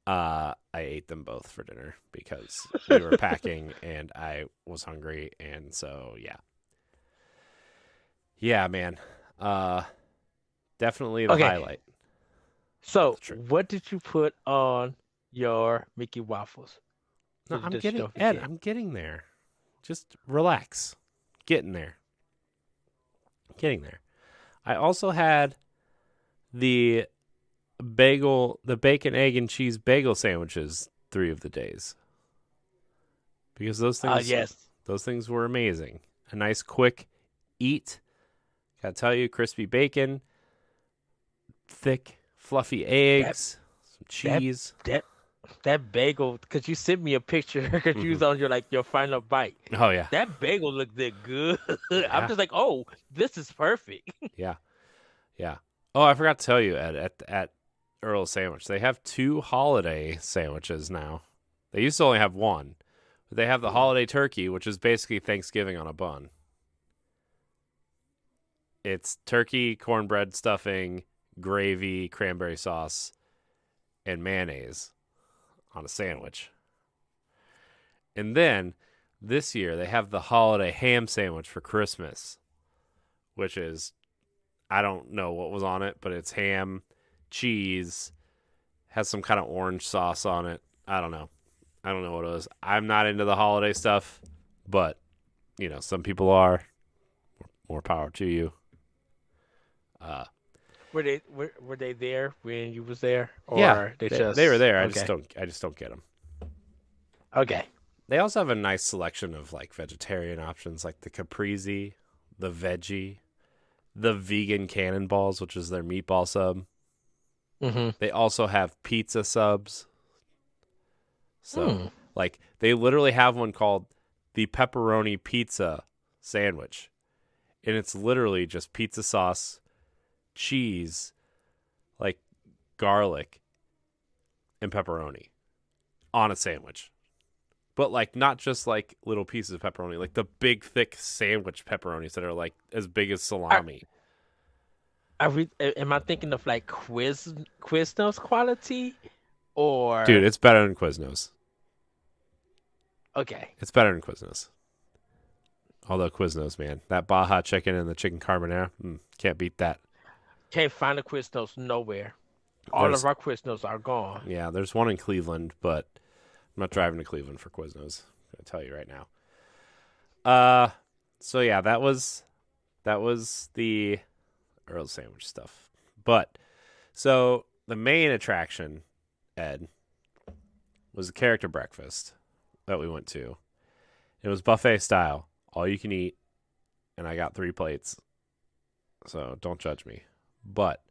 I ate them both for dinner because we were packing and I was hungry, and so yeah, man, uh, definitely the Okay, highlight of so the trip. what did you put on your Mickey waffles No, that you don't Ed. forget? I'm getting there. Just relax. Getting there. Getting there. I also had the the bacon, egg, and cheese bagel sandwiches 3 of the days because Yes. those things were amazing. A nice quick eat. Gotta tell you, crispy bacon, thick, fluffy That eggs, some that cheese. that that bagel, because you sent me a picture because you Hmm. was on your final bite. Oh yeah, That bagel looked good. I'm yeah, just like, oh, this is perfect. yeah, yeah. Oh, I forgot to tell you, Ed, at Earl's Sandwich, they have 2 holiday sandwiches now. They used to only have one. But they have the Ooh. holiday turkey, which is basically Thanksgiving on a bun. It's turkey, cornbread stuffing, gravy, cranberry sauce, and mayonnaise on a sandwich. And then this year they have the holiday ham sandwich for Christmas, which is I don't know what was on it, but it's ham, cheese, has some kind of orange sauce on it. I don't know. I don't know what it is. I'm not into the holiday stuff, but some people are. More power to you. Uh, Were they there when you was there, yeah, or they they were just there. okay? I just don't get them. Okay. They also have a nice selection of like vegetarian options, like the caprese, the veggie, the vegan cannonballs, which is their meatball sub. Mm-hmm. They also have pizza subs. So, Mm. like, they literally have one called the pepperoni pizza sandwich, and it's literally just pizza sauce, cheese, like garlic, and pepperoni on a sandwich. But like not just like little pieces of pepperoni, like the big thick sandwich pepperonis that are like as big as Are, salami. am I thinking of like Quiznos quality Dude, or it's better than Quiznos. okay? It's better than Quiznos. Although Quiznos, man, that Baja chicken and the chicken carbonara, can't beat that. Can't find the Quiznos nowhere. All of There's our Quiznos are gone. yeah, there's one in Cleveland, but I'm not driving to Cleveland for Quiznos. I'm gonna tell you right now. Uh, so yeah, that was the Earl sandwich stuff. But so the main attraction, Ed, was the character breakfast that we went to. It was buffet style, all you can eat, and I got 3 plates. So don't judge me. But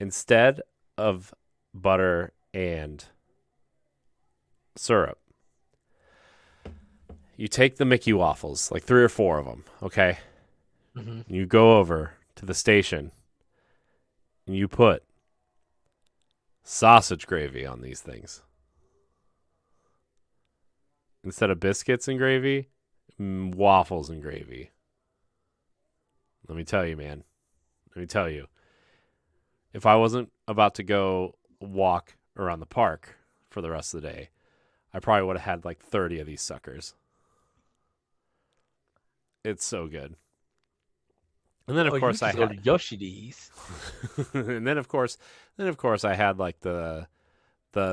instead of butter and syrup, you take the Mickey waffles, like 3 or 4 of them, okay? Hmm. You go over to the station and you put sausage gravy on these things. instead of biscuits and gravy, waffles and gravy. Let me tell you, man. Let me tell you. If I wasn't about to go walk around the park for the rest of the day, I probably would have had like 30 of these suckers. It's so good. And then of Oh, you course I just go to had Yoshi's. and then of course I had like the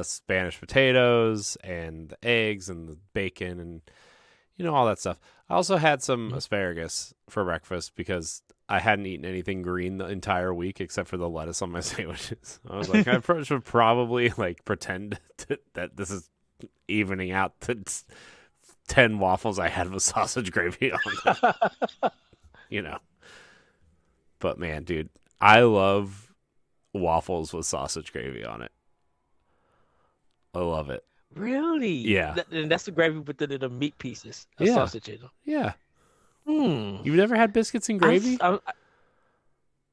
Spanish potatoes and the eggs and the bacon and all that stuff. I also had some Mhm. asparagus for breakfast because I hadn't eaten anything green the entire week except for the lettuce on my sandwiches. I was like, should probably like pretend that this is evening out the 10 waffles I had with sausage gravy on them, you know. But man, dude, I love waffles with sausage gravy on it. I love it. Really? Yeah. And that's the gravy with the meat pieces, a Yeah. sausage in them. Yeah. Hmm. You've never had biscuits and I, gravy? s- I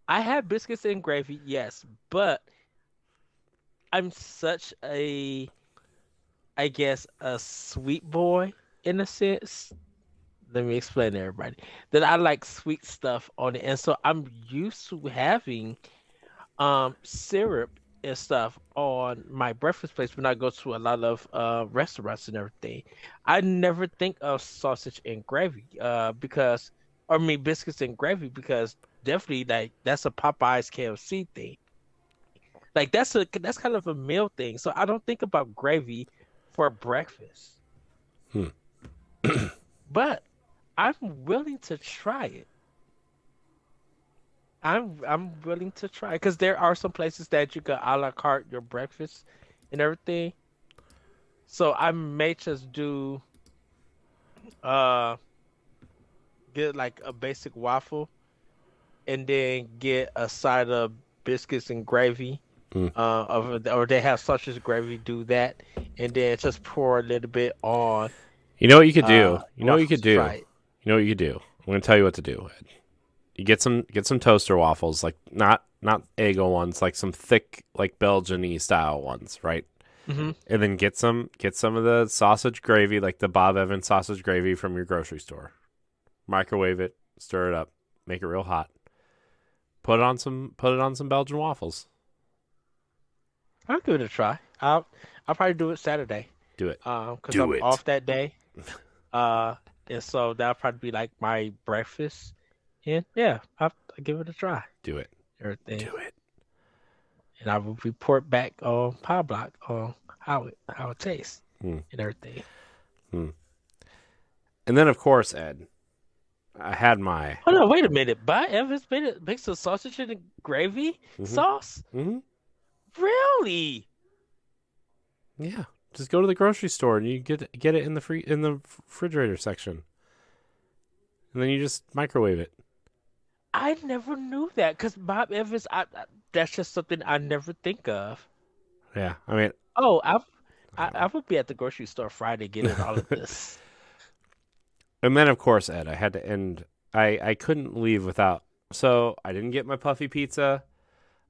I had biscuits and gravy, yes, but I'm such I guess, a sweet boy in a sense. Let me explain to everybody that I like sweet stuff on it, and so I'm used to having syrup and stuff on my breakfast place when I go to a lot of restaurants and everything. I never think of sausage and gravy because or I mean biscuits and gravy because definitely like that's a Popeyes KFC thing. Like that's kind of a meal thing. So I don't think about gravy for breakfast. Hmm. But I'm willing to try it. I'm willing to try because there are some places that you can a la carte your breakfast and everything. So I may just do uh get like a basic waffle and then get a side of biscuits and gravy. Mm. Or they have sausage gravy, do that, and then just pour a little bit on You know what you could do? You know what you waffles could to do? try it. You know what you could do? I'm going to tell you what to do. You get some toaster waffles, like not Eggo ones, like some thick like Belgian-y style ones, right? Hmm. And then get some of the sausage gravy, like the Bob Evans sausage gravy from your grocery store. Microwave it, stir it up, make it real hot. Put it on some Belgian waffles. I'll give it a try. I'll probably do it Saturday. Do it. Because Do I'm it. off that day. Uh, and so that'll probably be like my breakfast. And yeah, I'll give it a try. Do it. Everything, Do it. and I will report back on Power Block on how it tastes Hmm. and everything. Hmm. And then of course, Ed, I had my Oh no, wait a minute. Buy Evans made some sausage and gravy hmm sauce? hmm Really? yeah. Just go to the grocery store and you get it in the refrigerator section, and then you just microwave it. I never knew that because Bob Evans, that's just something I never think of. Yeah, I mean, Oh, I don't I would be at the grocery store Friday getting all of know. this. And then of course, Ed, I had to end. I couldn't leave without. So I didn't get my puffy pizza.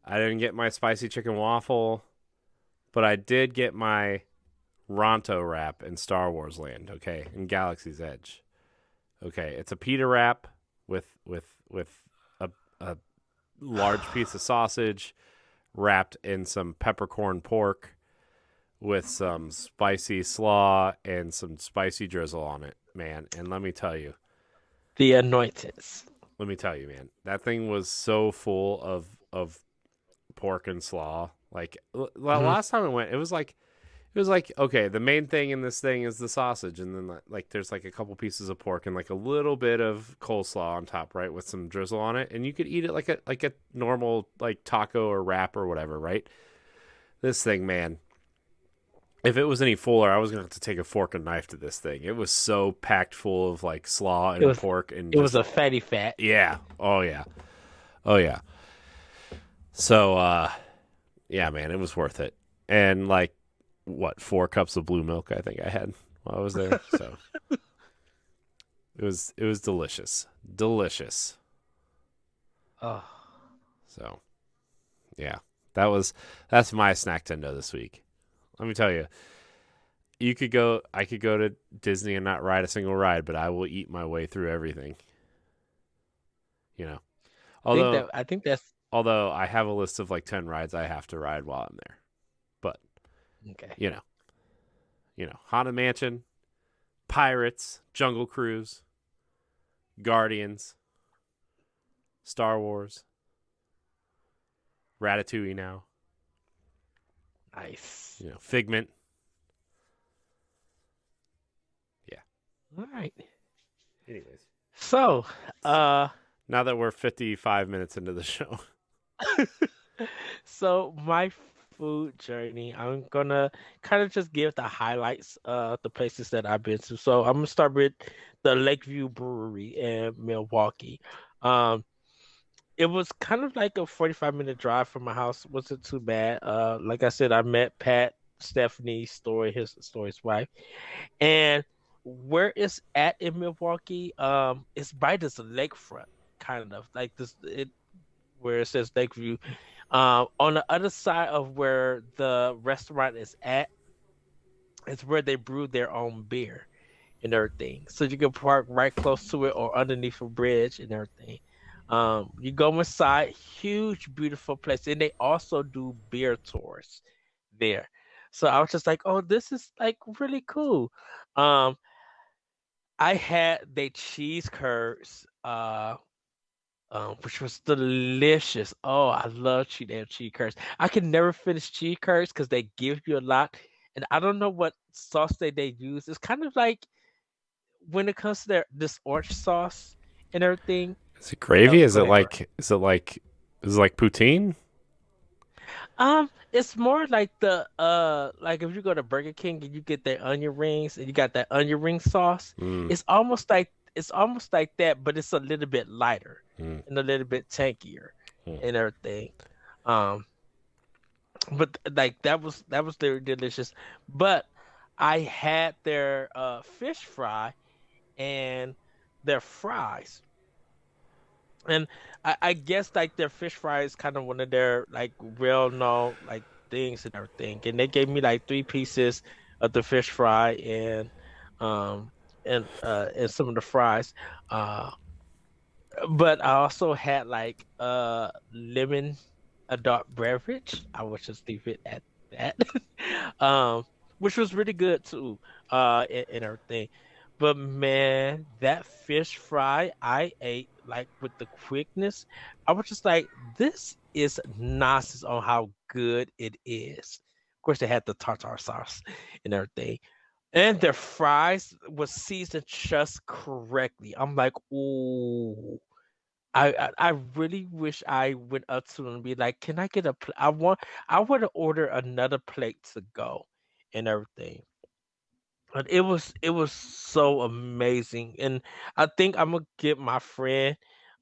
I didn't get my spicy chicken waffle, but I did get my Ronto wrap in Star Wars Land. Okay, in Galaxy's Edge. Okay, it's a pita wrap with a large piece of sausage wrapped in some peppercorn pork with some spicy slaw and some spicy drizzle on it, man. And The Anointeds. man, that thing was so full of pork and slaw. Like Hmm. last time I went, it was like okay, the main thing in this thing is the sausage, and then like there's like a couple pieces of pork and like a little bit of coleslaw on top, right, with some drizzle on it, and you could eat it like a normal like taco or wrap or whatever, right? This thing, man, if it was any fuller, I was gonna have to take a fork and knife to this thing. It was so packed full of like slaw It and was pork and it was just a fatty fat. yeah, oh yeah, oh yeah. So yeah, man, it was worth it. And like what 4 cups of blue milk I think I had while I was there. So it was delicious, delicious. Oh, So yeah, that's my snack tendo this week. Let me tell you, you could go. I could go to Disney and not ride a single ride, but I will eat my way through everything. You know, although I think that's although I have a list of like 10 rides I have to ride while I'm there. But okay. you know, Haunted Mansion, Pirates, Jungle Cruise, Guardians, Star Wars, Ratatouille now. Nice. Figment. Yeah. All right. Anyways, So, now that we're 55 minutes into the show, so my food journey, I'm gonna kind of just give the highlights of the places that I've been to. So I'm gonna start with the Lakeview Brewery in Milwaukee. Um, it was kind of like a 45-minute drive from my house. Wasn't too bad. Like I said, I met Pat, Stephanie Story, his wife, and where it's at in Milwaukee, it's by this lakefront, kind of like this. Where it says Lakeview. On the other side of where the restaurant is at, is where they brew their own beer and everything. So you can park right close to it or underneath a bridge and everything. You go inside, huge, beautiful place, and they also do beer tours there. So I was just like, oh, this is like really cool. Um, I had the cheese curds, which was delicious. Oh, I love damn cheese curds. I can never finish cheese curds because they give you a lot, and I don't know what sauce they use. It's kind of like when it comes to this orange sauce and everything. is it gravy? Go ahead. Is it like poutine? It's more like like if you go to Burger King and you get their onion rings and you got that onion ring sauce, Mm, it's almost like that, but it's a little bit lighter mm, and a little bit tankier mm. and everything. Um, but like that was very delicious. But I had their fish fry and their fries. And I guess like their fish fry is kind of one of their like well known like things and everything. And they gave me like three pieces of the fish fry um and some of the fries. Uh but I also had like lemon adult beverage. I would just leave it at that. Which was really good too, and everything. But man, that fish fry I ate like with the quickness, I was just like, this is nonsense on how good it is. Of course, they had the tartar sauce and everything. And their fries was seasoned just correctly. I'm like, ooh, I really wish I went up to them and be like, "Can I get a I want to order another plate to go and everything." But it was so amazing, and I think I'm gonna get my friend,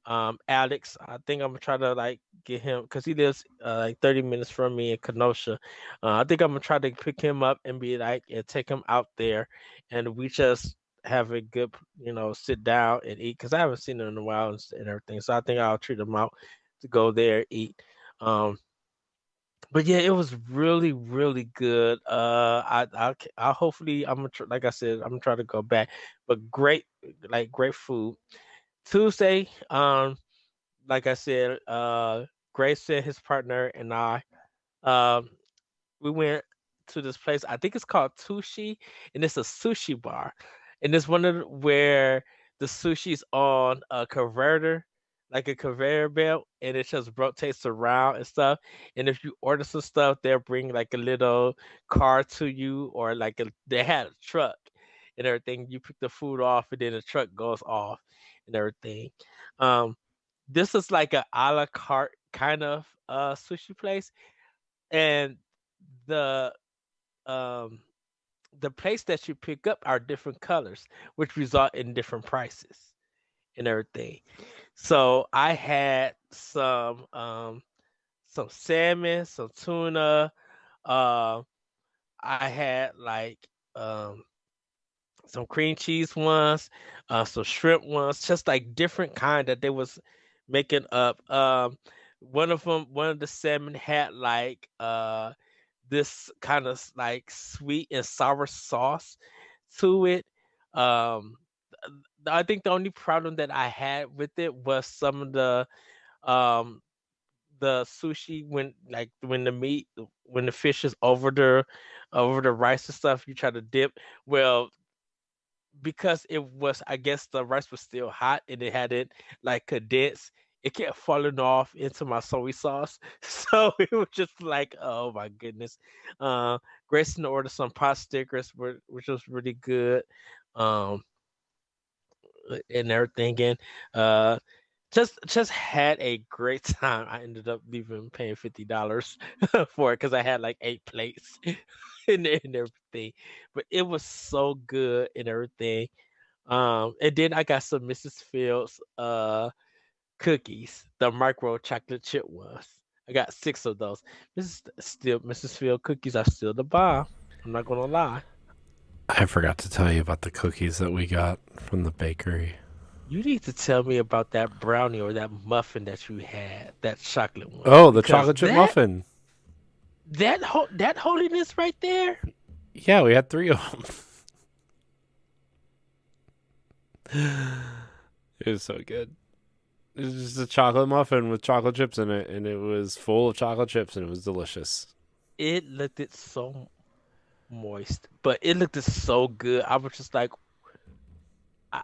Alex. I think I'm gonna try to like get him because he lives like 30 minutes from me in Kenosha. I think I'm gonna try to pick him up and be like and take him out there, and we just have a good sit down and eat because I haven't seen him in a while and everything. So I think I'll treat him out to go there eat. Um, but yeah, it was really, really good. I hopefully I'm gonna like I said, I'm gonna try to go back. But great, like great food. Tuesday, like I said, Grayson, his partner, and I, um, we went to this place. I think it's called Tushi, and it's a sushi bar, and it's one of where the sushi's on a converter, like a conveyor belt, and it just rotates around and stuff. And if you order some stuff, they'll bring like a little car to you, or like they had a truck and everything. You pick the food off, and then the truck goes off and everything. Um, this is like a la carte kind of sushi place, and the um the plates that you pick up are different colors, which result in different prices and everything. So I had some salmon, some tuna, uh I had like um some cream cheese ones, some shrimp ones, just like different kind that they was making up. One of the salmon had like this kind of like sweet and sour sauce to it. Um, I think the only problem that I had with it was some of um the sushi when the meat when the fish is over the rice and stuff you try to dip. Well, because it was, I guess the rice was still hot and it had it like condensed, it kept falling off into my soy sauce. So it was just like, oh my goodness. Uh Grayson ordered some pot stickers which was really good. Um and everything. And uh just had a great time. I ended up even paying $50 for it because I had like 8 plates and everything. But it was so good and everything. And then I got some Mrs. Fields cookies, the micro chocolate chip ones. I got 6 of those. Mrs. Field cookies are still the bomb. I'm not gonna lie. I forgot to tell you about the cookies that we got from the bakery. You need to tell me about that brownie or that muffin that you had, that chocolate one, Oh, the because chocolate chip muffin. that holiness right there. Yeah, we had 3 of them. It was so good. It was just a chocolate muffin with chocolate chips in it, and it was full of chocolate chips, and it was delicious. It looked it so moist, but it looked so good. I was just like,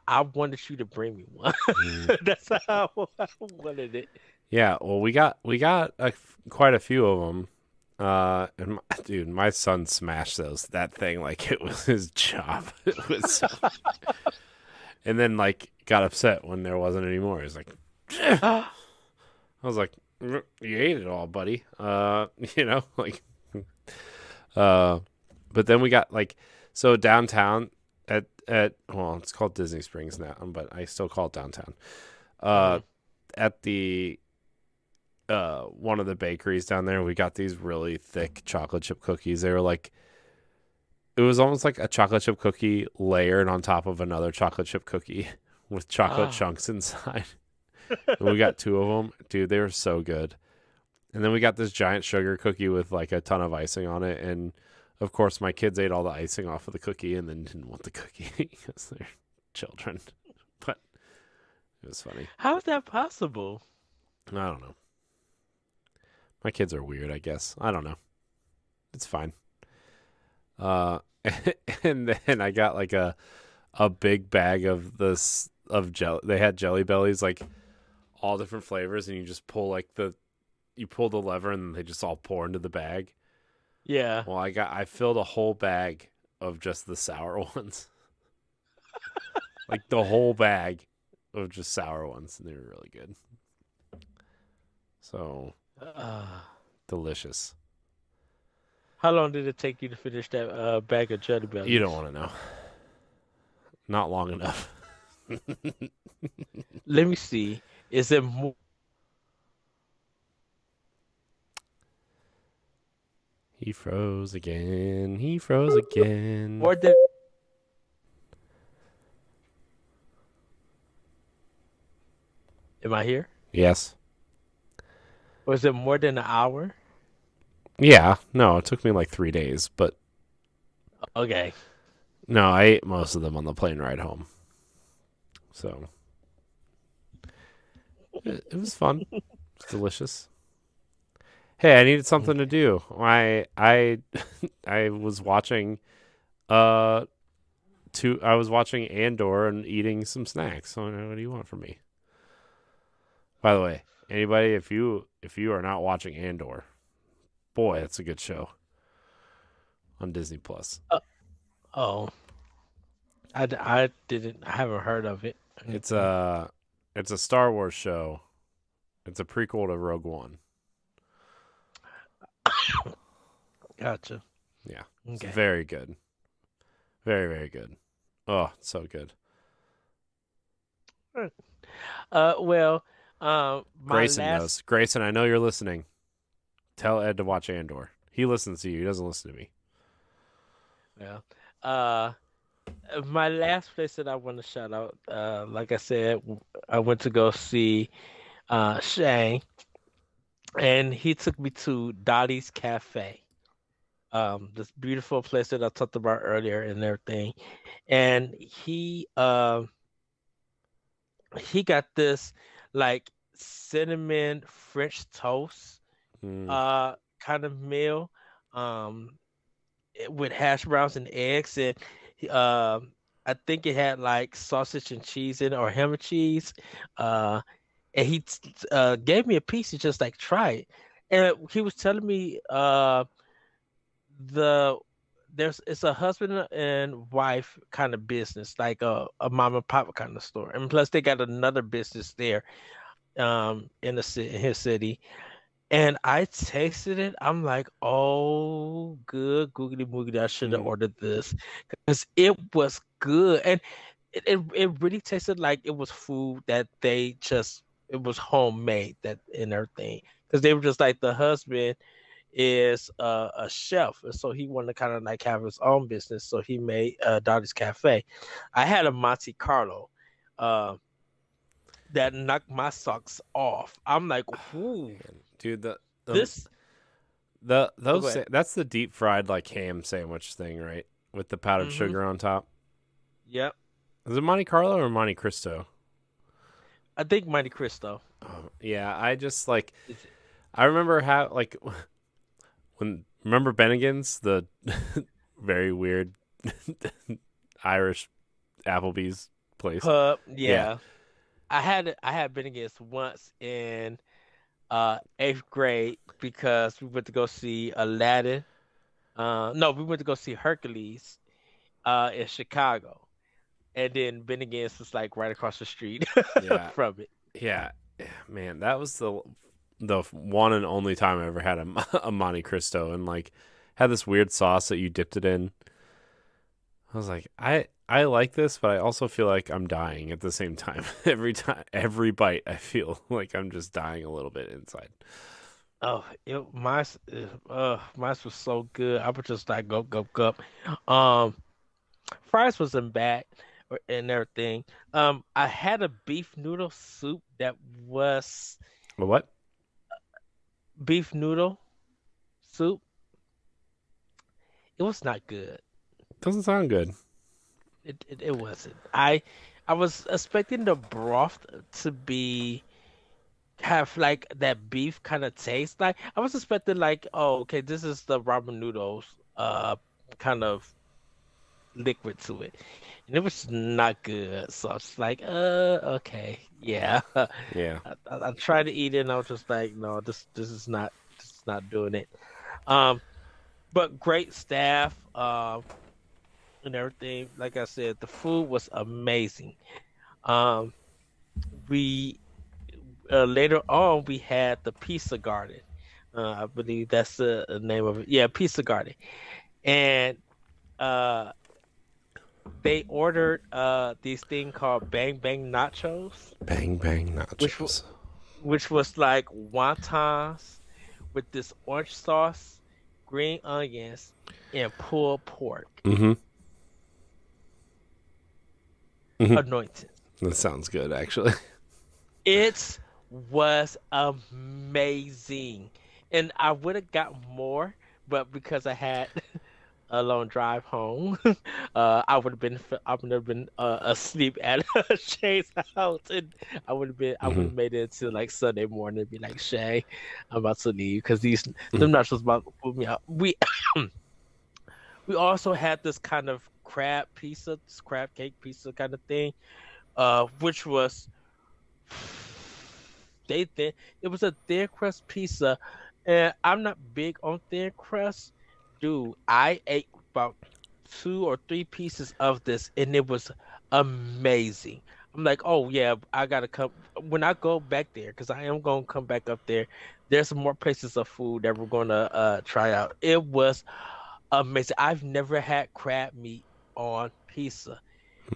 I wanted you to bring me one. Mm. That's how I wanted it. Yeah, well, we got quite a few of them. And dude, my son smashed that thing like it was his job. It was, so, and then like got upset when there wasn't any more. He's like, I was like, you ate it all, buddy. Like, uh, but then we got like, so downtown at well, it's called Disney Springs now, but I still call it downtown. Uh, Mhm. at the one of the bakeries down there, we got these really thick chocolate chip cookies. They were like, it was almost like a chocolate chip cookie layered on top of another chocolate chip cookie with chocolate Ah. chunks inside. And we got 2 of them. Dude, they were so good. And then we got this giant sugar cookie with like a ton of icing on it. And of course, my kids ate all the icing off of the cookie and then didn't want the cookie because they're children. But it was funny. How is that possible? I don't know. My kids are weird, I guess. I don't know. It's fine. Uh, and then I got like a big bag of this of jelly. They had Jelly Bellies, like all different flavors, and you just pull like you pull the lever, and they just all pour into the bag. Yeah. Well, I filled a whole bag of just the sour ones, like the whole bag of just sour ones, and they were really good. So Uh, delicious. how long did it take you to finish that bag of Jelly You don't Bellies? want to know. Not long enough. Let me see. Is it He froze again. He froze again. more than? Am I here? Yes. Was it more than an hour? Yeah. No, it took me like 3 days, but Okay. no, I ate most of them on the plane ride home. So it was fun. It's delicious. Hey, I needed something to Okay. do. I I was watching uh I was watching Andor and eating some snacks. So what do you want from me? By the way, anybody, if you are not watching Andor, boy, that's a good show on Disney Plus. Uh, oh, I didn't. I haven't heard of it. It's Mm-mm. a it's a Star Wars show. It's a prequel to Rogue One. Gotcha. Yeah, it's Okay. very good, very very good. Oh, it's so good. Alright. Well, my Grayson last, knows. Grayson, I know you're listening. Tell Ed to watch Andor. He listens to you. He doesn't listen to me. well, uh, my last place that I want to shout out, like I said, I went to go see Shane, and he took me to Dottie's Cafe. this beautiful place that I talked about earlier and everything. And he got this like cinnamon French toast Mm, uh kind of meal with hash browns and eggs and I think it had like sausage and cheese in it or ham and cheese. Uh and he gave me a piece to just like try it. And he was telling me the there's it's a husband and wife kind of business, like a mom and pop kind of store. And plus they got another business there in the city in his city. And I tasted it. I'm like, oh, good googly moogly. I should have mm, ordered this because it was good. And it really tasted like it was food that they just, it was homemade that and everything. Because they were just like, the husband is a chef. And so he wanted to kind of like have his own business. So he made Dottie's Cafe. I had a Monte Carlo uh, that knocked my socks off. I'm like, ooh, man. Dude, the this. the Oh, go those ahead. that's the deep fried like ham sandwich thing, right? With the powdered Mm-hmm. sugar on top. Yep. Is it Monte Carlo or Monte Cristo? I think Monte Cristo. Oh, yeah, I just like Is it? I remember how like when remember Bennigan's, the very weird Irish Applebee's place. Pub. Yeah. Yeah. I had been against once in eighth grade because we went to go see Aladdin. No, we went to go see Hercules in Chicago. And then Bennigan's was like right across the street Yeah. from it. Yeah. Man, that was the one and only time I ever had a Monte Cristo and like had this weird sauce that you dipped it in. I was like, I like this, but I also feel like I'm dying at the same time. Every bite, I feel like I'm just dying a little bit inside. Oh, mine was so good. I was just like go go go. Um, Fries wasn't bad and everything. I had a beef noodle soup that was But what? beef noodle soup. It was not good. Doesn't sound good. It wasn't. I was expecting the broth to be have like that beef kind of taste. Like I was expecting like, oh, okay, this is the ramen noodles kind of liquid to it. And it was not good. So I was like, okay, yeah. Yeah. I tried to eat it and I was just like, no, this is not doing it. Um, but great staff, and everything. Like I said, the food was amazing. Um, we later on we had the Pizza Garden. I believe that's the name of it. Yeah, Pizza Garden. And uh they ordered these thing called Bang Bang Nachos, Bang bang which w- nachos. which was like wontons with this orange sauce, green onions, and pulled pork Mm-hmm. Mm-hmm. anointed. That sounds good, actually. It was amazing. And I would have got more, but because I had a long drive home, I would have been asleep at Shay's house, and I would Mm-hmm. have made it to like Sunday morning and be like, Shay, I'm about to leave because these them nachos about to put me out. We also had this kind of crab pizza, this crab cake pizza kind of thing, which was it was a thin crust pizza, and I'm not big on thin crust. Dude, I ate about two or three pieces of this, and it was amazing. I'm like, oh yeah, I gotta come when I go back there because I am gonna come back up there. There's some more places of food that we're gonna try out. It was amazing. I've never had crab meat on pizza.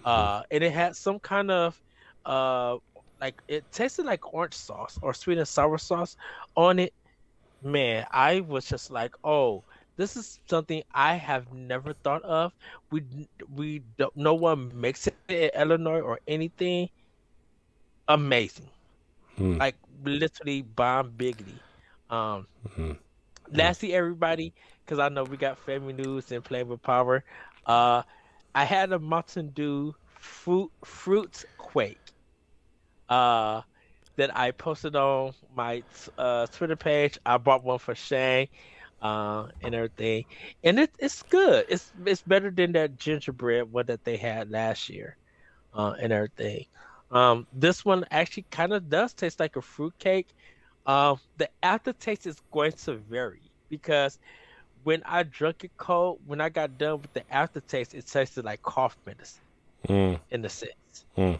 And it had some kind of uh like it tasted like orange sauce or sweet and sour sauce on it. Man, I was just like, oh, this is something I have never thought of. We don't, no one makes it in Illinois or anything. Amazing, Mm-hmm. like literally bomb biggity. Um, Mm. Lastly, everybody, because I know we got family news and playing with power. Uh, I had a Mountain Dew fruits quake. Uh, that I posted on my Twitter page. I bought one for Shane, and everything, and it's good. It's better than that gingerbread one that they had last year, and everything. This one actually kind of does taste like a fruit cake. The aftertaste is going to vary because when I drank it cold, when I got done with the aftertaste, it tasted like cough medicine Mm. in a sense. Mm.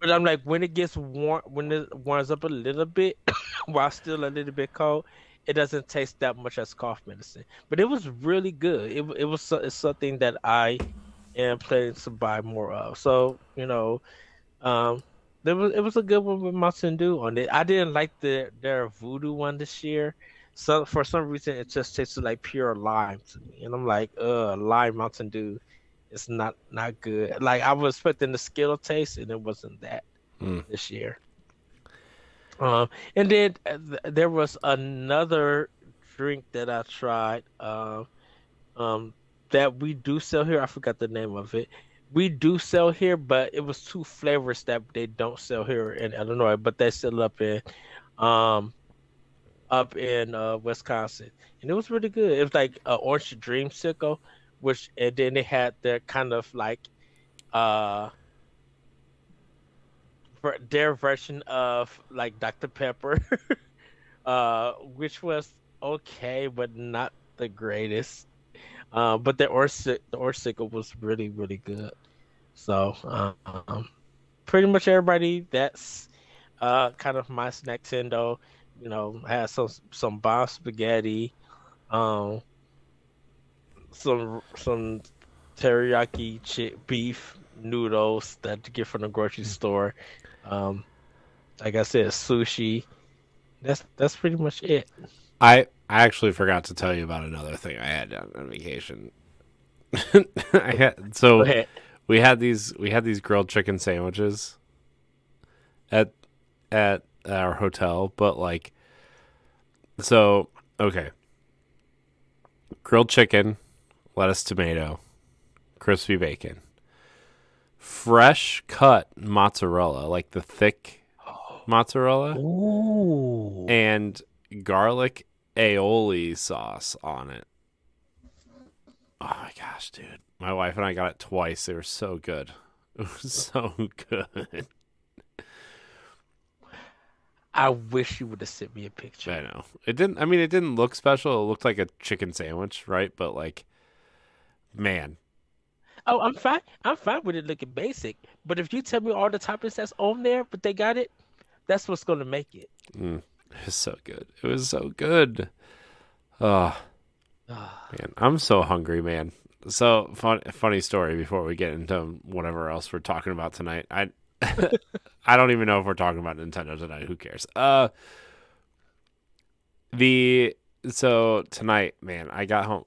But I'm like, when it gets warm, when it warms up a little bit, while still a little bit cold, it doesn't taste that much as cough medicine. But it was really good. It's something that I am planning to buy more of. So um, it was a good one with Mountain Dew on it. I didn't like their Voodoo one this year. So for some reason, it just tasted like pure lime to me, and I'm like, lime Mountain Dew. It's not good. Like I was expecting the Skittle taste, and it wasn't that Mm. this year. And then there was another drink that I tried. Um, that we do sell here. I forgot the name of it. We do sell here, but it was two flavors that they don't sell here in Illinois, but they still um Wisconsin, and it was really good. It was like orange dreamsicle, which and then they had their kind of like uh their version of like Dr. Pepper, which was okay, but not the greatest. But the Orsicle was really, really good. So, pretty much everybody that's kind of my snack tendo, has some bomb spaghetti, um, some teriyaki beef noodles that you get from the grocery store. Um, like I said, sushi. That's pretty much it. I actually forgot to tell you about another thing I had on vacation. I had, Go so ahead. we had these grilled chicken sandwiches at at our hotel, but like so okay, grilled chicken, lettuce, tomato, crispy bacon, fresh cut mozzarella, like the thick mozzarella, Ooh. and garlic aioli sauce on it. Oh my gosh, dude. My wife and I got it twice. They were so good. It was so good. I wish you would have sent me a I picture. know. It didn't look special. It looked like a chicken sandwich, right? But like, man. Oh, I'm fine. I'm fine with it looking basic. But if you tell me all the toppings that's on there, but they got it, that's what's gonna make it. Mm, it was so good. It was so good. Oh, Ah, man. I'm so hungry, man. So funny story before we get into whatever else we're talking about tonight. I don't even know if we're talking about Nintendo tonight. Who cares? The so tonight, man, I got home.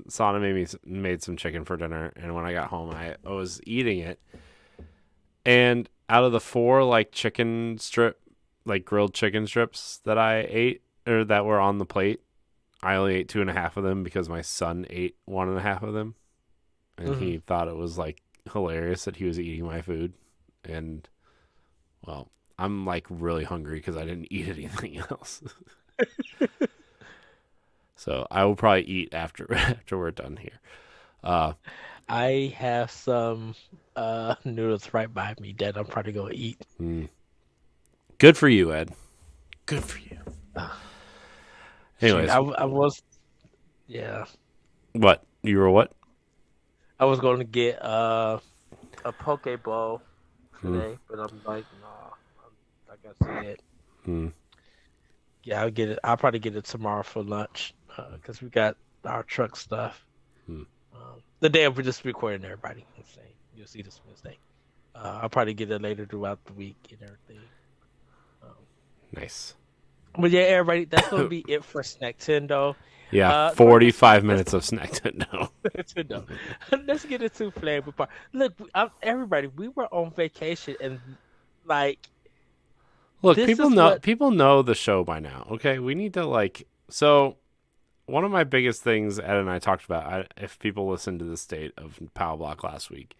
Sana made some chicken for dinner, and when I got home, I was eating it, and out of the four like grilled chicken strips that I ate or that were on the plate, I only ate two and a half of them because my son ate one and a half of them, and mhm. he thought it was like hilarious that he was eating my food, and well, I'm like really hungry because I didn't eat anything else. So I will probably eat after after we're done here. Uh, I have some noodles right by me that I'm probably gonna eat. mm, good for you, Ed. Good for you. Ah, shoot, Anyways, I was yeah, what you were what? I was gonna get a poke bowl Mm, today, but I'm like, nah. Like I said, mm, yeah, I'll get it. I'll probably get it tomorrow for lunch because we got our truck stuff. mm. The day we're just recording everybody. I'm saying you'll see this Wednesday. I'll probably get it later throughout the week and everything. Um, Nice. but yeah, everybody, that's gonna be it for Snack Tendo. Yeah, Go ahead, 45 let's minutes of snack Nintendo. Nintendo. Let's get into Flavor Park. Look, everybody, we were on vacation and like Look, this is what. people know the show by now. Okay, we need to like so. one of my biggest things Ed and I talked about, if people listened to the state of Power Block last week,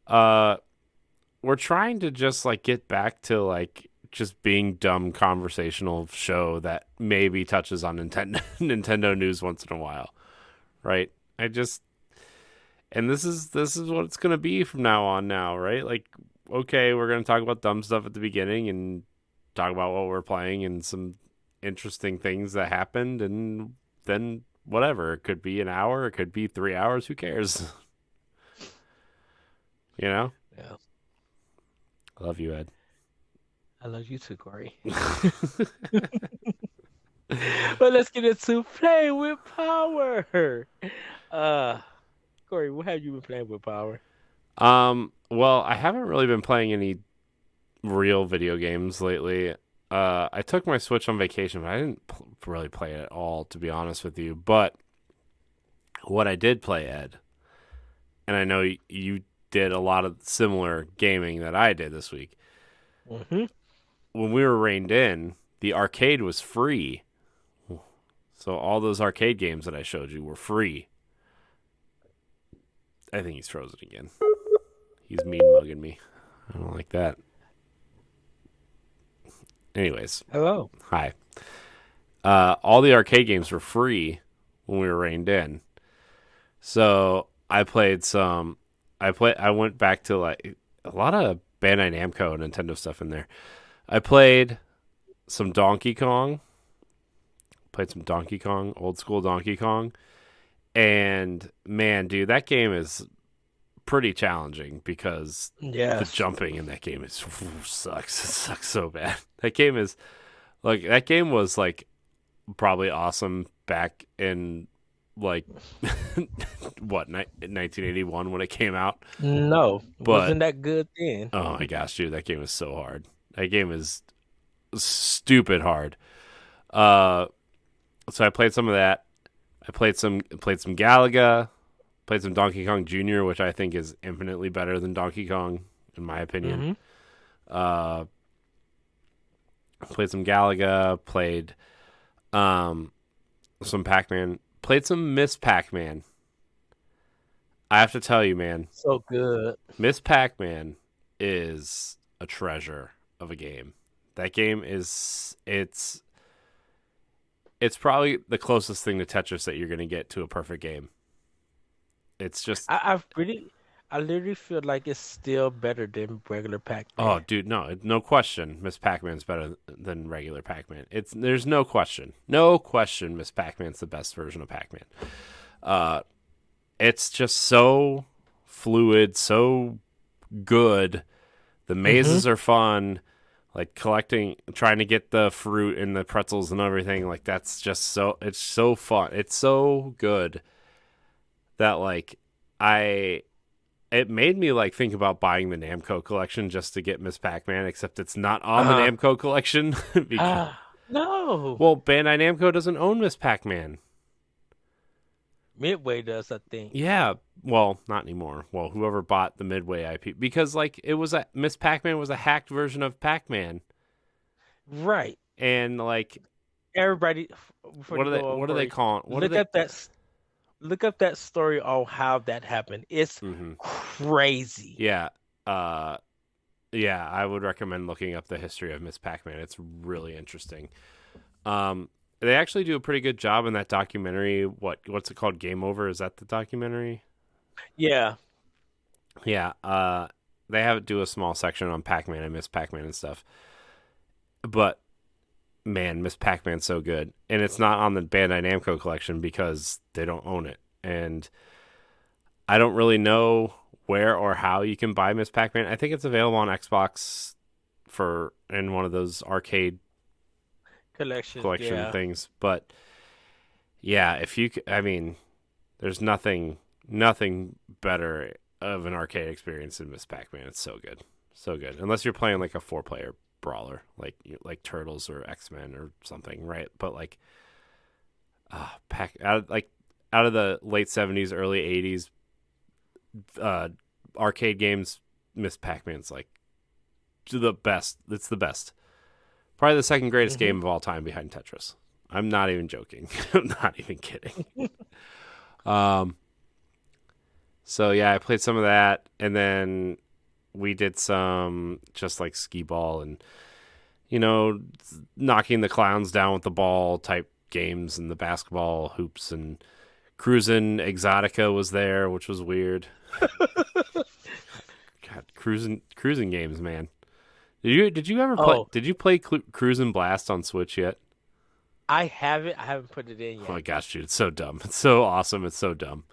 uh, we're trying to just like get back to like just being dumb conversational show that maybe touches on Nintendo Nintendo news once in a while, right? I just and this is what it's gonna be from now on now, right? Like, okay, we're gonna talk about dumb stuff at the beginning and talk about what we're playing and some interesting things that happened, and then whatever. It could be an hour, it could be 3 hours. Who cares? You know. Yeah. I love you, Ed. I love you too, Corey. But let's get into playing with power. Uh, Corey, what have you been playing with power? Well, I haven't really been playing any real video games lately. I took my Switch on vacation, but I didn't really play it at all, to be honest with you. But what I did play, Ed, and I know you did a lot of similar gaming that I did this week. Hmm. When we were reined in, the arcade was free. So all those arcade games that I showed you were free. I think he's frozen again. He's mean mugging me. I don't like that. Anyways, Hello. hi. All the arcade games were free when we were reined in. So I played some. I went back to like a lot of Bandai Namco and Nintendo stuff in there. I played some Donkey Kong. Played some Donkey Kong, old school Donkey Kong. And man, dude, that game is pretty challenging because the Yes. jumping in that game is sucks. It sucks so bad. That game is like that game was like probably awesome back in like what 1981 when it came out. No, But wasn't that good then? oh my gosh, dude, that game is so hard. That game is stupid hard. Uh, so I played some of that. I played some Galaga, played some Donkey Kong Jr., which I think is infinitely better than Donkey Kong in my opinion. Hmm. Uh, played some Galaga, played some Pac-Man, played some Miss Pac-Man. I have to tell you, man, So good. Miss Pac-Man is a treasure of a game. That game is it's probably the closest thing to Tetris that you're going to get to a perfect game. It's just I literally feel like it's still better than regular oh, Pac-Man. dude, no question. Miss Pac-Man's better than regular Pac-Man. There's no question, no question. Miss Pac-Man's the best version of Pac-Man. Uh, it's just so fluid, so good. The Hmm. mazes are fun. Like collecting, trying to get the fruit and the pretzels and everything. Like that's just so. It's so fun. It's so good that like I it made me like think about buying the Namco collection just to get Miss Pac-Man, except it's not on the Uh, Namco collection because no. well, Bandai Namco doesn't own Miss Pac-Man. Midway does, I think. Yeah, well, not anymore. Well, whoever bought the Midway IP because like it was a Miss Pac-Man was a hacked version of Pac-Man, Right. and like Everybody, before you go on, what are they Corey, calling what are look they? up that s- look up that story on how that happened. It's Mm-hmm. crazy. Yeah, uh, yeah, I would recommend looking up the history of Miss Pac-Man. It's really interesting. Um, they actually do a pretty good job in that documentary. What's it called? Game Over? Is that the documentary? Yeah. Yeah. They have do a small section on Pac-Man and Miss Pac-Man and stuff. But man, Miss Pac-Man's so good, and it's not on the Bandai Namco collection because they don't own it, and I don't really know where or how you can buy Miss Pac-Man. I think it's available on Xbox for in one of those arcade Collections. collection Yeah. things, but yeah, I mean, there's nothing better of an arcade experience than Miss Pac-Man. It's so good, so good. Unless you're playing like a four-player brawler, like Turtles or X-Men or something, right? But like, out of the late '70s, early '80s, uh, arcade games, Miss Pac-Man's like the best. It's the best. Probably the second greatest Hmm. game of all time behind Tetris. I'm not even joking. I'm not even kidding. Um, so yeah, I played some of that, and then we did some just like skee ball and knocking the clowns down with the ball type games and the basketball hoops and cruising. Exotica was there, which was weird. God, cruising games, man. Did you ever play? Oh, Did you play Cruising Blast on Switch yet? I haven't. I haven't put it in Oh my yet. gosh, dude, it's so dumb. It's so awesome. It's so dumb.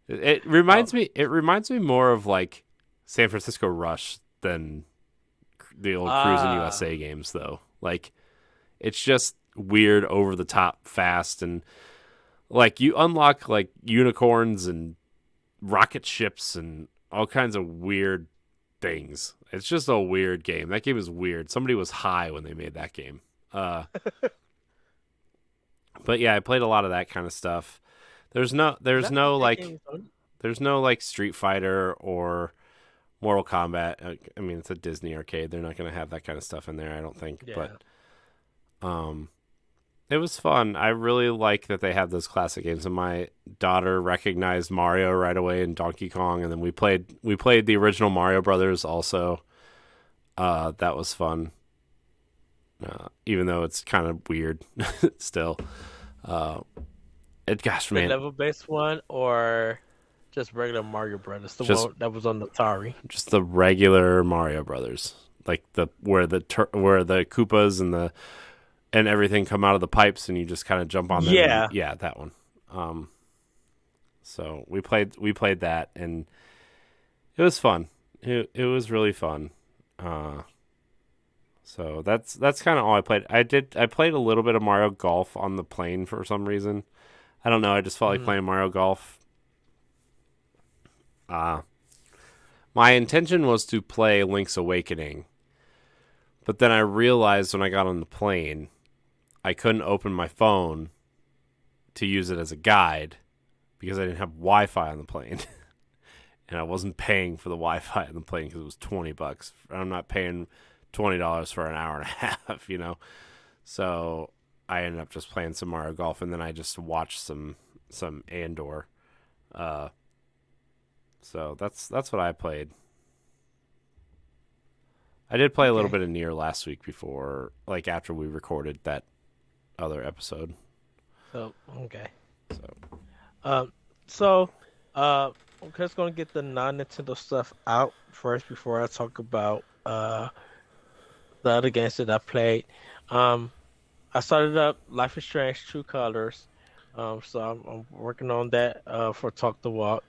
It Oh, reminds me. It reminds me more of like San Francisco Rush than the old Cruising ah, USA games, though. Like it's just weird, over the top, fast, and like you unlock like unicorns and rocket ships and all kinds of weird things. It's just a weird game. That game is weird. Somebody was high when they made that game. Uh, but yeah, I played a lot of that kind of stuff. There's no, because there's I think no that like, game is on. there's no like Street Fighter or Mortal Kombat. I mean, it's a Disney arcade. They're not going to have that kind of stuff in there, I don't think. But Yeah. um, it was fun. I really like that they have those classic games, and my daughter recognized Mario right away and Donkey Kong, and then we played the original Mario Brothers also. That was fun. Even though it's kind of weird still. Uh, gosh, The man, level based one or just regular Mario Brothers, the just one that was on the Atari. just the regular Mario Brothers, like the where the Koopas and everything come out of the pipes, and you just kind of jump on them, and Yeah. yeah, that one. Um, so we played that, and it was fun. It was really fun. Uh, so that's kind of all I played. I played a little bit of Mario Golf on the plane for some reason. I don't know. I just felt like Mhm. playing Mario Golf. Uh, my intention was to play Link's Awakening, but then I realized when I got on the plane, I couldn't open my phone to use it as a guide because I didn't have Wi-Fi on the plane, and I wasn't paying for the Wi-Fi on the plane because it was $20. I'm not paying $20 for an hour and a half. So I ended up just playing some Mario Golf, and then I just watched some Andor. Uh, so that's what I played. I did play a little Okay. bit of Nier last week before, like after we recorded that other episode. So okay. So Um. So, I'm just gonna get the non-Nintendo stuff out first before I talk about the other games that I played. Um. I started up Life is Strange True Colors. So I'm working on that for Talk the Walk.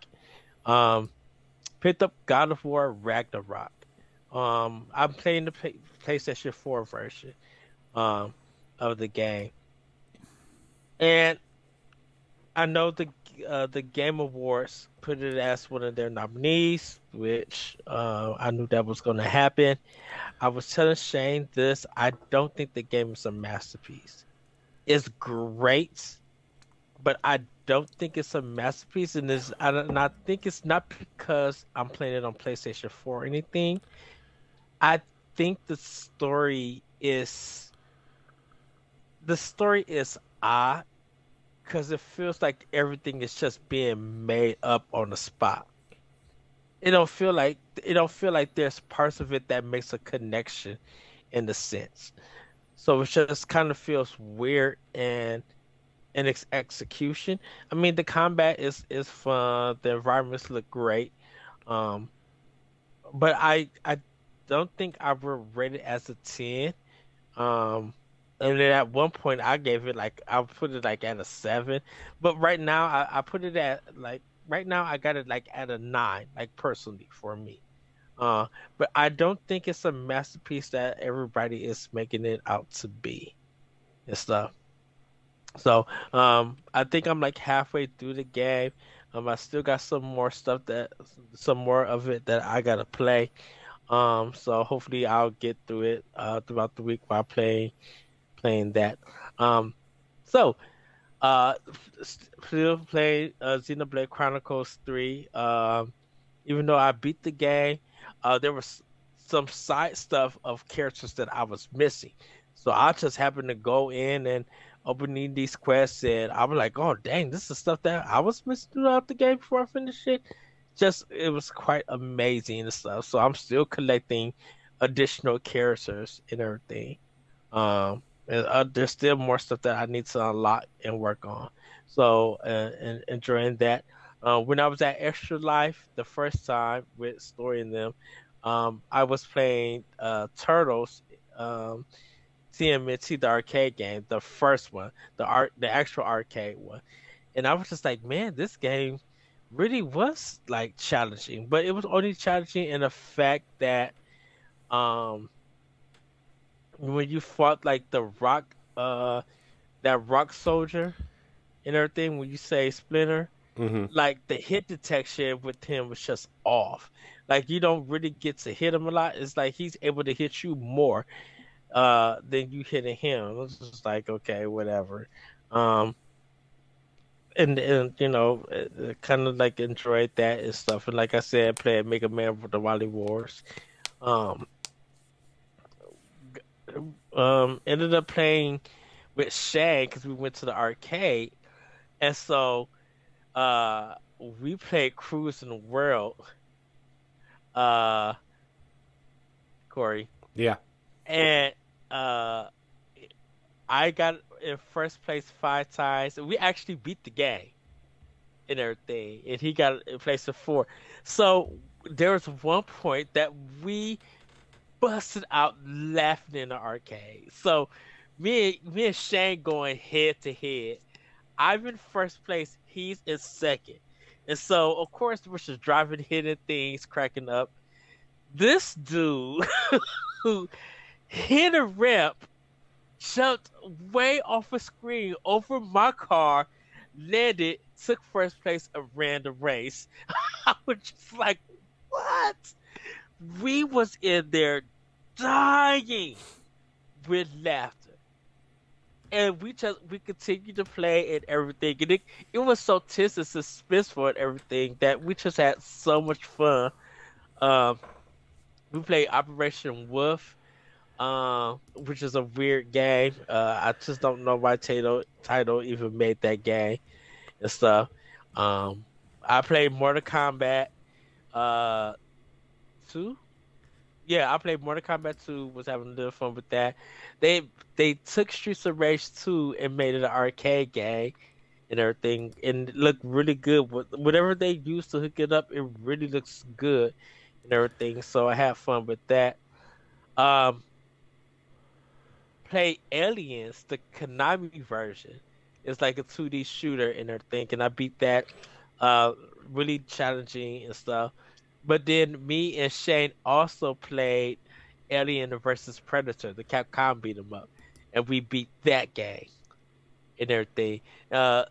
Um. Picked up God of War Ragnarok. I'm playing the PlayStation 4 version um of the game, and I know the Game Awards put it as one of their nominees, which I knew that was going to happen. I was telling Shane this. I don't think the game is a masterpiece. It's great, but I don't think it's a masterpiece, and I think it's not because I'm playing it on PlayStation 4 or anything. I think the story is odd because it feels like everything is just being made up on the spot. It don't feel like there's parts of it that makes a connection in the sense. So it just kind of feels weird and in its execution. I mean, the combat is fun. The environments look great. Um, but I don't think I would rate it as a 10. Um, and then at one point I gave it like I put it like at a 7, but right now I put it at like right now I got it like at a 9, like personally for me. Uh, but I don't think it's a masterpiece that everybody is making it out to be and stuff. So I think I'm like halfway through the game. I still got some more of it that I gotta play. So hopefully I'll get through it throughout the week while playing that. Um, so still playing Xenoblade Chronicles 3. Even though I beat the game, there was some side stuff of characters that I was missing. So I just happened to go in and opening these quests, and I was like, oh dang, this is stuff that I was missing throughout the game before I finished it. Just it was quite amazing and stuff. So I'm still collecting additional characters and everything. And, there's still more stuff that I need to unlock and work on. So and enjoying that. When I was at Extra Life the first time with Story in them, I was playing Turtles. TMNT, the arcade game, the first one, the actual arcade one. And I was just like, man, this game really was like challenging, but it was only challenging in the fact that um when you fought like the rock that rock soldier and everything, when you say Splinter, Mm-hmm. like the hit detection with him was just off. Like you don't really get to hit him a lot. It's like he's able to hit you more than you hitting him. It's just like okay, whatever. Um and you know, kind of like enjoyed that and stuff. And like I said, played Mega Man with the Wily Wars. Um, Ended up playing with Shane because we went to the arcade, and so uh, we played Cruising the World, uh, Corey, Yeah. and uh, I got in first place 5 times. We actually beat the game and everything, and he got in place of four. So there was one point that we busted out laughing in the arcade. So me and Shane going head to head. I'm in first place. He's in second. And so of course we're just driving, hitting things, cracking up. This dude who hit a ramp jumped way off a screen over my car, landed, took first place, and ran the race. I was just like, what? We was in there dying with laughter. And we continued to play and everything. And it was so tense and suspenseful and everything that we just had so much fun. Um, we played Operation Wolf, which is a weird game. I just don't know why Title even made that game and stuff. Um, I played Mortal Kombat uh 2. Yeah, I played Mortal Kombat 2, was having a little fun with that. They took Streets of Rage 2 and made it an arcade game and everything, and it looked really good. Whatever they used to hook it up, it really looks good and everything. So I had fun with that. Um, Play Aliens, the Konami version. It's like a 2D shooter and everything, and I beat that. Uh, Really challenging and stuff. But then me and Shane also played Alien versus Predator, the Capcom beat 'em up, and we beat that game and everything. Uh,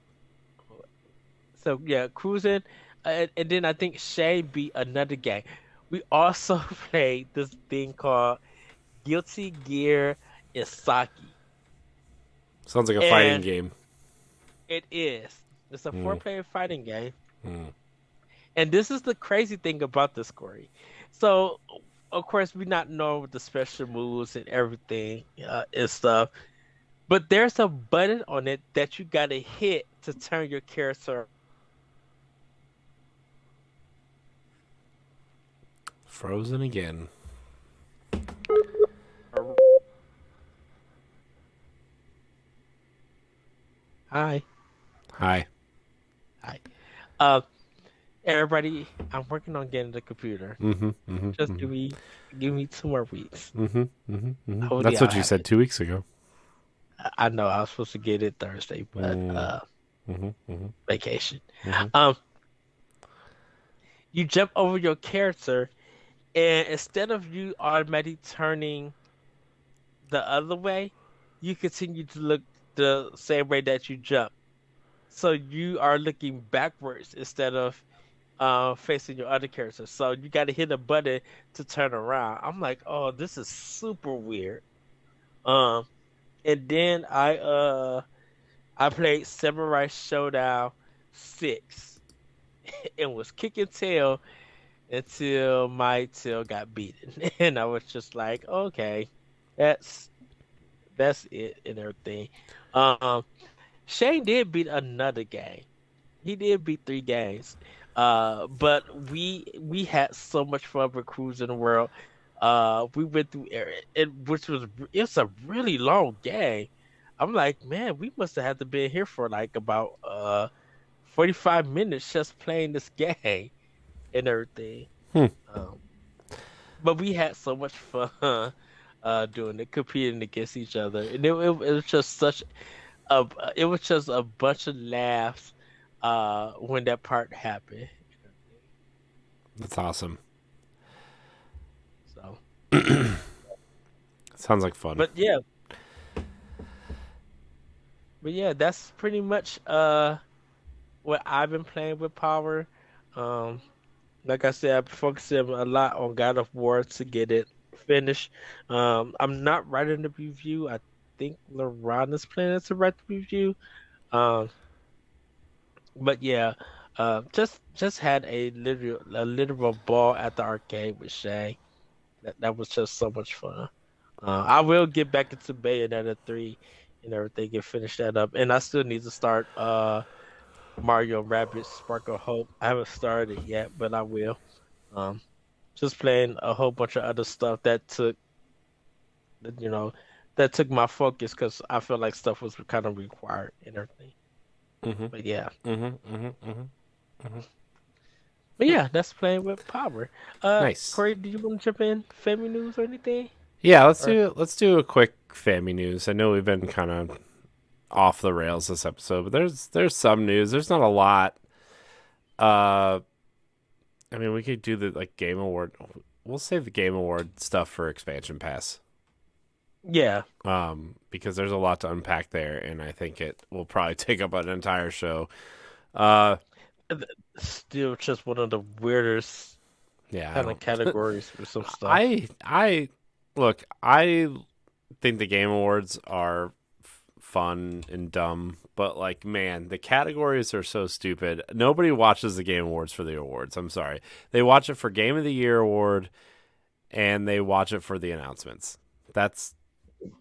so yeah, cruising, and then I think Shane beat another game. We also played this thing called Guilty Gear Isaki, Sounds like a fighting and game. it is. It's a Mm. four-player fighting game. Mm. And this is the crazy thing about this story. So, of course, we not know the special moves and everything and stuff, but there's a button on it that you gotta hit to turn your character. Frozen again. Hi, Hi. hi. Uh, Everybody, I'm working on getting the computer. Mm-hmm. Mm-hmm. Just Mm-hmm. give me 2 more weeks. Mm-hmm. Mm-hmm. Mm-hmm. Hopefully, That's I'll what you have said it. 2 weeks ago. I know I was supposed to get it Thursday, but Mm. Mm-hmm. Mm-hmm. vacation. Mm-hmm. Um, you jump over your character, and instead of you automatically turning the other way, you continue to look the same way that you jump. So you are looking backwards instead of facing your other character. So you got to hit a button to turn around. I'm like, oh, this is super weird. Um, and then I played Samurai Showdown 6 and was kicking tail until my tail got beaten, and I was just like, okay, that's that's it and everything. Um, Shane did beat another game. He did beat 3 games. But we had so much fun with cruising the world. We went through it, which was it's a really long game. I'm like, man, we must have had to be here for like about 45 minutes just playing this game and everything. Hmm. Um, but we had so much fun doing it, competing against each other, and it was just such a it was just a bunch of laughs when that part happened. That's awesome. So, Sounds like fun. but yeah, but yeah, that's pretty much what I've been playing with Power. Um, like I said, I've been focusing a lot on God of War to get it finished. I'm not writing the review. I think LaRon is planning to write the review. Um, but yeah, just had a literal ball at the arcade with Shay. That was just so much fun. I will get back into Bayonetta 3 and everything and finish that up. And I still need to start Mario Rabbids Spark of Hope. I haven't started it yet, but I will. Um, just playing a whole bunch of other stuff you know, that took my focus because I feel like stuff was kind of required and everything. Mm-hmm. But yeah. Mm-hmm. Mm-hmm. Mm-hmm. But yeah, that's playing with Power. Nice. Corey, do you want to jump in? Family news or anything? Yeah, Or let's do a quick family news. I know we've been kind of off the rails this episode, but there's some news. There's not a lot. Uh, I mean, we could do the like game award. We'll save the game award stuff for expansion pass. yeah, Because there's a lot to unpack there, and I think it will probably take up an entire show. Uh, still just one of the weirdest yeah, I kind of don't. categories for some stuff. I look. I think the game awards are fun and dumb, but like, man, the categories are so stupid. Nobody watches the game awards for the awards. I'm sorry. They watch it for Game of the Year award, and they watch it for the announcements. That's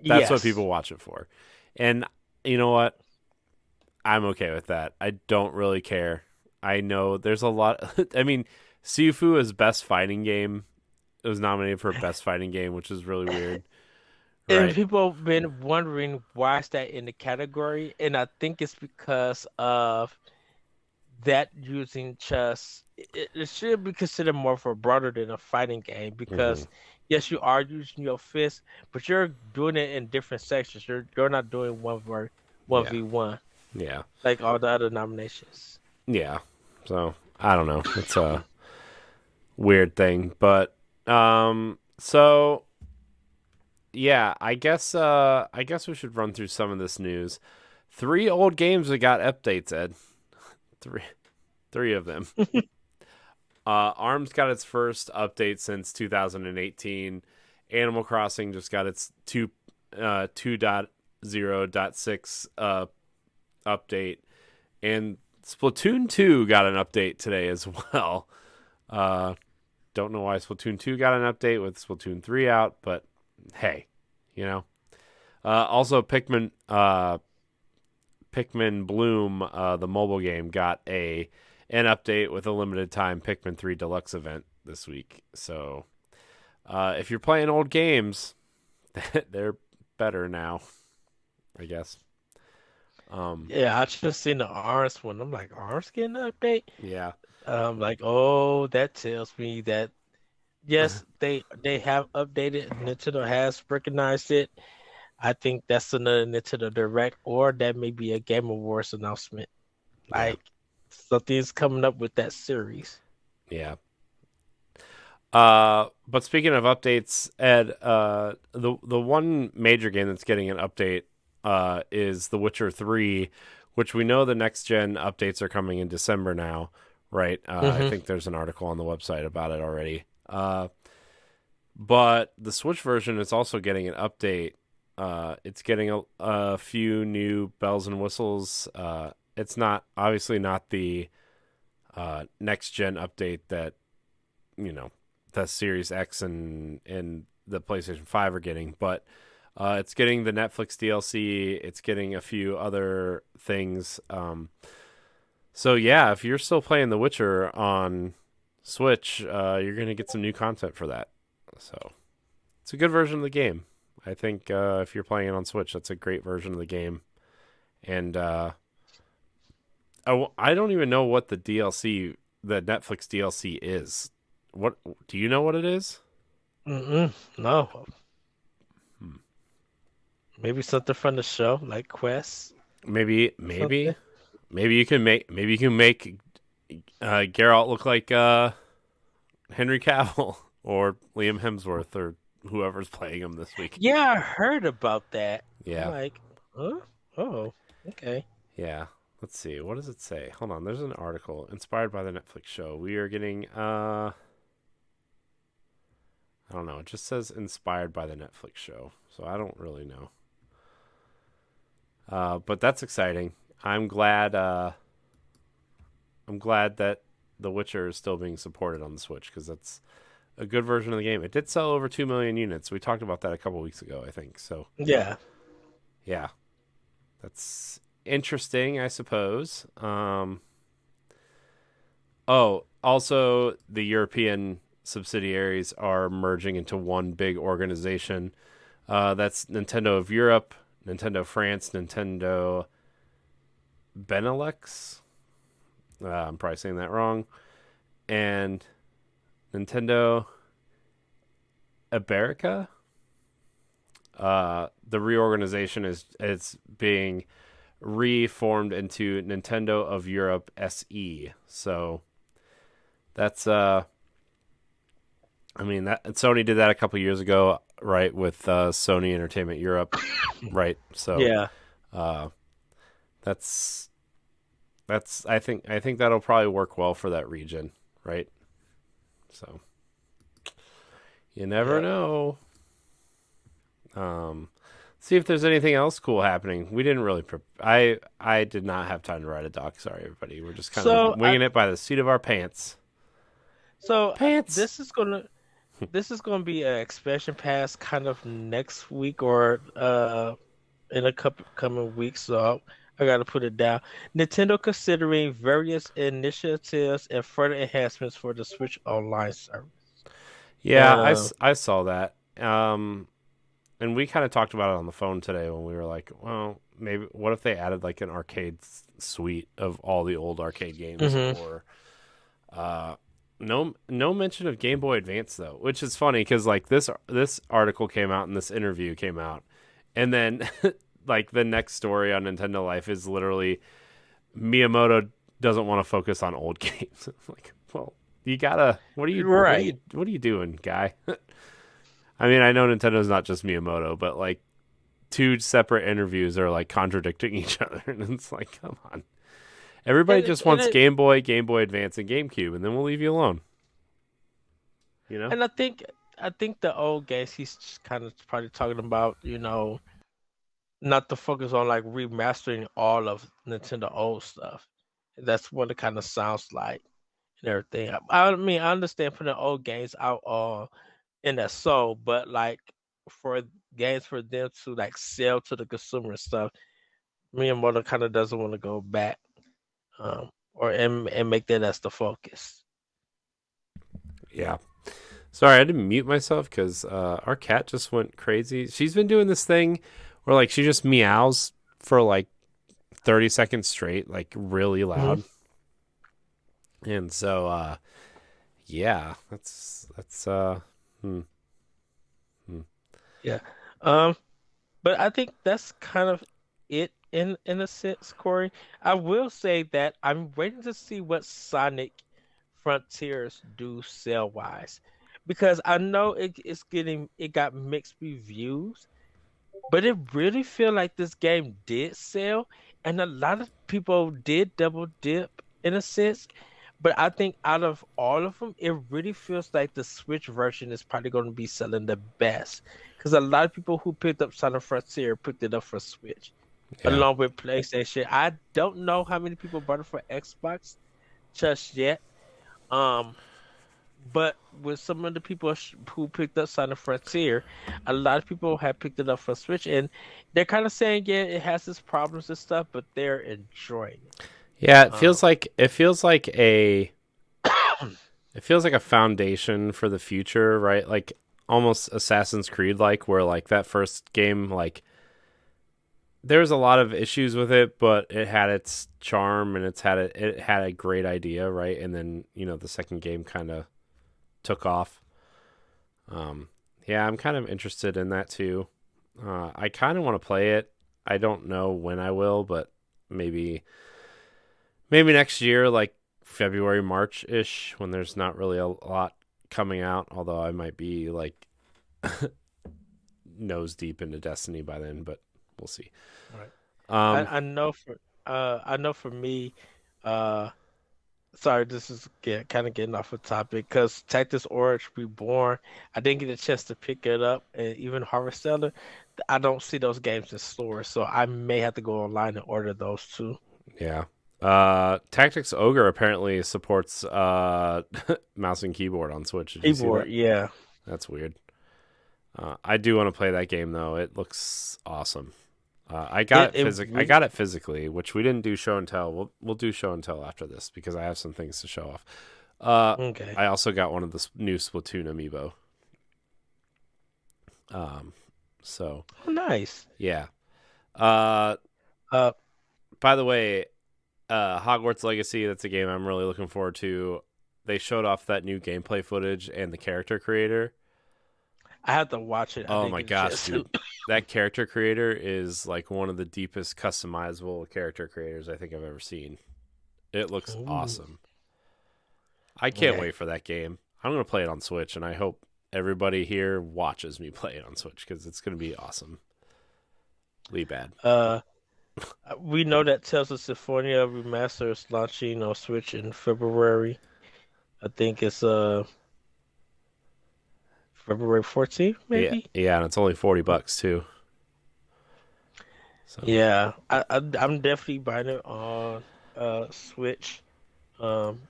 that's what Yes. people watch it for. And you know what? I'm okay with that. I don't really care. I know there's a lot. I mean, Sifu is best fighting game. It was nominated for best fighting game, which is really weird, And right? people have been wondering why is that in the category, and I think it's because of that using chess. It should be considered more for broader than a fighting game Mm-hmm. because yes, you are using your fist, but you're doing it in different sections. You're not doing one Yeah, v one yeah, like all the other nominations. yeah. So I don't know. It's a weird thing, but so yeah, I guess we should run through some of this news. Three old games that got updates, Ed. Three, three of them. Arms got its first update since 2018. Animal Crossing just got its 2.0.6 update, and Splatoon 2 got an update today as well. Uh, don't know why Splatoon 2 got an update with Splatoon 3 out, but hey, you know. Also, Pikmin Bloom, the mobile game, got an update with a limited time Pikmin 3 Deluxe event this week. So if you're playing old games, they're better now, I guess. Yeah, I just seen the Arms one. I'm like, Arms getting an update? Yeah. Like, oh, that tells me that yes, they have updated. Nintendo has recognized it. I think that's another Nintendo Direct, or that may be a Game Awards announcement. Yeah. Like something's coming up with that series. Yeah. But speaking of updates, Ed, the one major game that's getting an update is The Witcher 3, which we know the next gen updates are coming in December now, right? I Hmm. think there's an article on the website about it already. But the Switch version is also getting an update. It's getting a few new bells and whistles. It's not obviously not the next gen update that you know the Series X and the PlayStation 5 are getting, but It's getting the Netflix DLC. It's getting a few other things. So yeah, if you're still playing The Witcher on Switch, you're gonna get some new content for that. So it's a good version of the game. I think if you're playing it on Switch, that's a great version of the game. And I don't even know what the DLC, the Netflix DLC is. What do you know what it is? No, Hmm. maybe something from the show, like Quest, Maybe, something. maybe you can make Geralt look like Henry Cavill or Liam Hemsworth or whoever's playing him this week. Yeah, I heard about that. I'm Yeah, like, huh? Oh, okay. yeah. Let's see. What does it say? Hold on. There's an article inspired by the Netflix show. We are getting I don't know. It just says inspired by the Netflix show. So I don't really know. But that's exciting. I'm glad that The Witcher is still being supported on the Switch because that's a good version of the game. It did sell over 2 million units. We talked about that a couple weeks ago, I think. So, Yeah. yeah, that's interesting, I suppose. Oh, also, the European subsidiaries are merging into one big organization. That's Nintendo of Europe, Nintendo France, Nintendo Benelux. I'm probably saying that wrong. And Nintendo Iberica. The reorganization is it's being reformed into Nintendo of Europe SE. So that's I mean that Sony did that a couple years ago, right, with Sony Entertainment Europe, right? So Yeah. uh, that's I think that'll probably work well for that region, right? So you never Yeah. know. See if there's anything else cool happening. We didn't really. I did not have time to write a doc. Sorry, everybody. We're just kind of So I winging it by the seat of our pants. so Pants. this is gonna be an expansion pass kind of next week or in a couple coming weeks. So I gotta put it down. Nintendo considering various initiatives and further enhancements for the Switch Online service. Yeah, Uh, I saw that. And we kind of talked about it on the phone today when we were like, well, maybe what if they added like an arcade suite of all the old arcade games mhm. or no mention of Game Boy Advance though, which is funny because like this article came out and this interview came out, and then like the next story on Nintendo Life is literally Miyamoto doesn't want to focus on old games. Like, well, you gotta. Right. What are you doing, guy? I mean, I know Nintendo's not just Miyamoto, but like two separate interviews are like contradicting each other, and it's like, come on. Everybody And just and wants it, Game Boy Advance, and GameCube, and then we'll leave you alone. You know? and I think the old games he's just kind of probably talking about, not to focus on like remastering all of Nintendo old stuff. That's what it kind of sounds like and everything. I mean, I understand putting old games out in that soul, but like for games for them to like sell to the consumer and stuff, Miyamoto kind of doesn't want to go back, or and make that as the focus. Yeah. Sorry, I didn't mute myself because our cat just went crazy. She's been doing this thing where like she just meows for like 30 seconds straight, like really Hmm. loud. And so yeah, that's hmm, hmm. Yeah. Um, but I think that's kind of it in a sense, Corey. I will say that I'm waiting to see what Sonic Frontiers do sell wise, because I know it got mixed reviews, but it really feel like this game did sell, and a lot of people did double dip in a sense. But I think out of all of them, it really feels like the Switch version is probably going to be selling the best, because a lot of people who picked up Sonic Frontier picked it up for Switch Yeah. along with PlayStation. I don't know how many people bought it for Xbox just yet. Um, But with some of the people who picked up Sonic Frontier, a lot of people have picked it up for Switch, and they're kind of saying, yeah, it has its problems and stuff, but they're enjoying it. Yeah, Um, it feels like a foundation for the future, right? Like almost Assassin's Creed like where like that first game like there's a lot of issues with it, but it had its charm and it had a great idea, right? And then, the second game kind of took off. Um yeah, I'm kind of interested in that too. I kind of want to play it. I don't know when I will, but maybe next year, like February, March ish, when there's not really a lot coming out. Although I might be like nose deep into Destiny by then, but we'll see. right. Um, I know for me, uh, sorry, this is kind of getting off the topic because Tactics Orange Reborn, I didn't get a chance to pick it up, and even Harvesteller, I don't see those games in stores, so I may have to go online and order those too. yeah. Tactics Ogre apparently supports mouse and keyboard on Switch. Did you see Keyboard, that? yeah. That's weird. I do want to play that game though. It looks awesome. I Really got it physically, which we didn't do show and tell. We'll do show and tell after this because I have some things to show off. okay. I also got one of the new Splatoon amiibo. Um, so Oh, nice. yeah. Uh, Uh, by the way, Hogwarts Legacy. That's a game I'm really looking forward to. They showed off that new gameplay footage and the character creator. I have to watch it. I Oh didn't my get a gosh, chance dude. to. That character creator is like one of the deepest customizable character creators I think I've ever seen. It looks Ooh, awesome. I can't okay. wait for that game. I'm going to play it on Switch, and I hope everybody here watches me play it on Switch because it's going to be awesome. Lee bad. Uh, we know that Tales of Symphonia Remaster is launching on Switch in February. I think it's February 14th, Yeah, maybe. yeah, and it's only $40 too. So Yeah, I'm definitely buying it on Switch.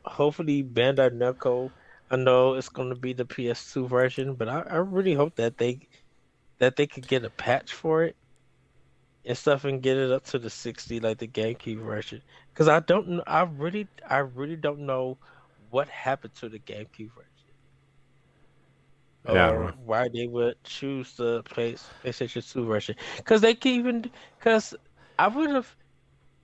Hopefully Bandai Namco. I know it's going to be the PS2 version, but I really hope that they could get a patch for it and stuff and get it up to the 60 like the GameCube version. Because I don't know, I really don't know what happened to the GameCube version yeah, I don't or know. why they would choose the PlayStation 2 version. Because they can even because I would have.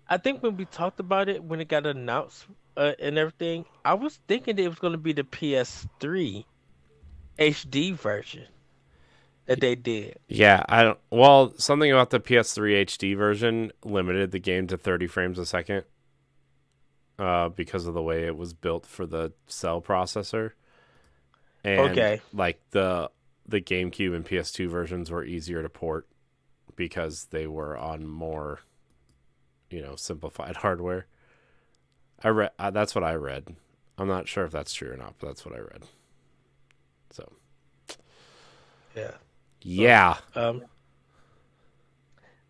I think when we talked about it when it got announced and everything, I was thinking it was going to be the PS3 HD version that they did. Yeah, I don't. Well, something about the PS3 HD version limited the game to 30 frames a second, because of the way it was built for the cell processor, and Okay. like the GameCube and PS2 versions were easier to port because they were on more, simplified hardware. I read that's what I read. I'm not sure if that's true or not, but that's what I read. So Yeah. So, yeah,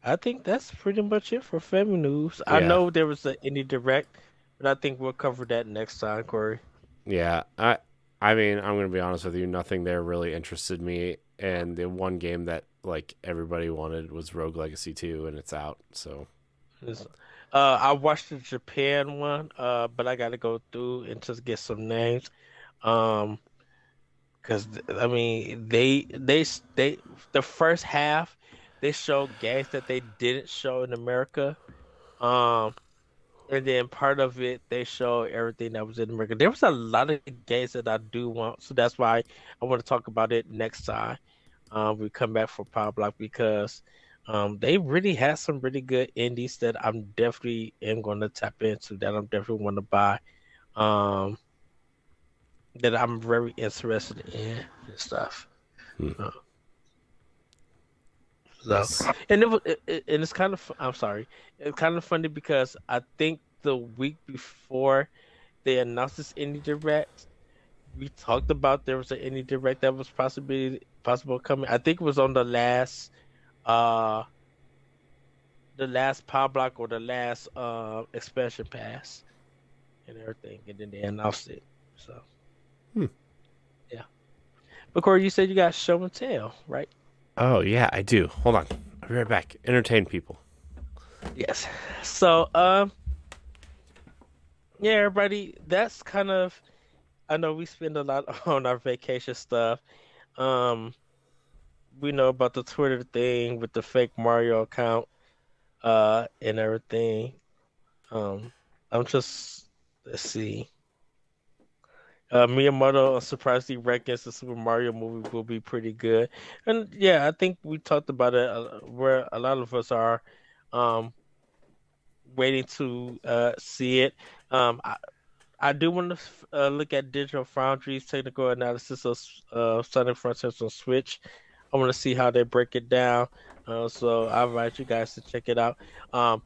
I think that's pretty much it for family news. I yeah, know there was an indie direct, but I think we'll cover that next time, Corey. yeah. I mean, I'm gonna be honest with you. Nothing there really interested me, and the one game that like everybody wanted was Rogue Legacy 2, and it's out. So It's- I watched the Japan one, but I got to go through and just get some names. Um, because I mean, the first half they showed games that they didn't show in America. Um, and then part of it they showed everything that was in America. There was a lot of games that I do want, so that's why I want to talk about it next time. We come back for Power Block because they really had some really good indies that I'm definitely am going to tap into that I'm definitely want to buy. Um, that I'm very interested in and stuff. hmm. Uh, So, Yes, and and it's kind of I'm sorry, it's kind of funny because I think the week before they announced this indie direct, we talked about there was an indie direct that was possible coming. I think it was on uh the last Power Block or the last expansion pass and everything, and then they announced it. So hmm. But Corey, you said you got show and tell, right? Oh yeah, I do. Hold on. I'll be right back. Entertain people. Yes. So, yeah, everybody, that's kind of, I know we spend a lot on our vacation stuff. Um, we know about the Twitter thing with the fake Mario account, and everything. Um, I'm just, let's see. Miyamoto surprisingly reckons the Super Mario movie will be pretty good. And yeah, I think we talked about it where a lot of us are um, waiting to see it. I do want to look at Digital Foundry's technical analysis of Sonic Frontiers on Switch. I want to see how they break it down. So I invite you guys to check it out. Um,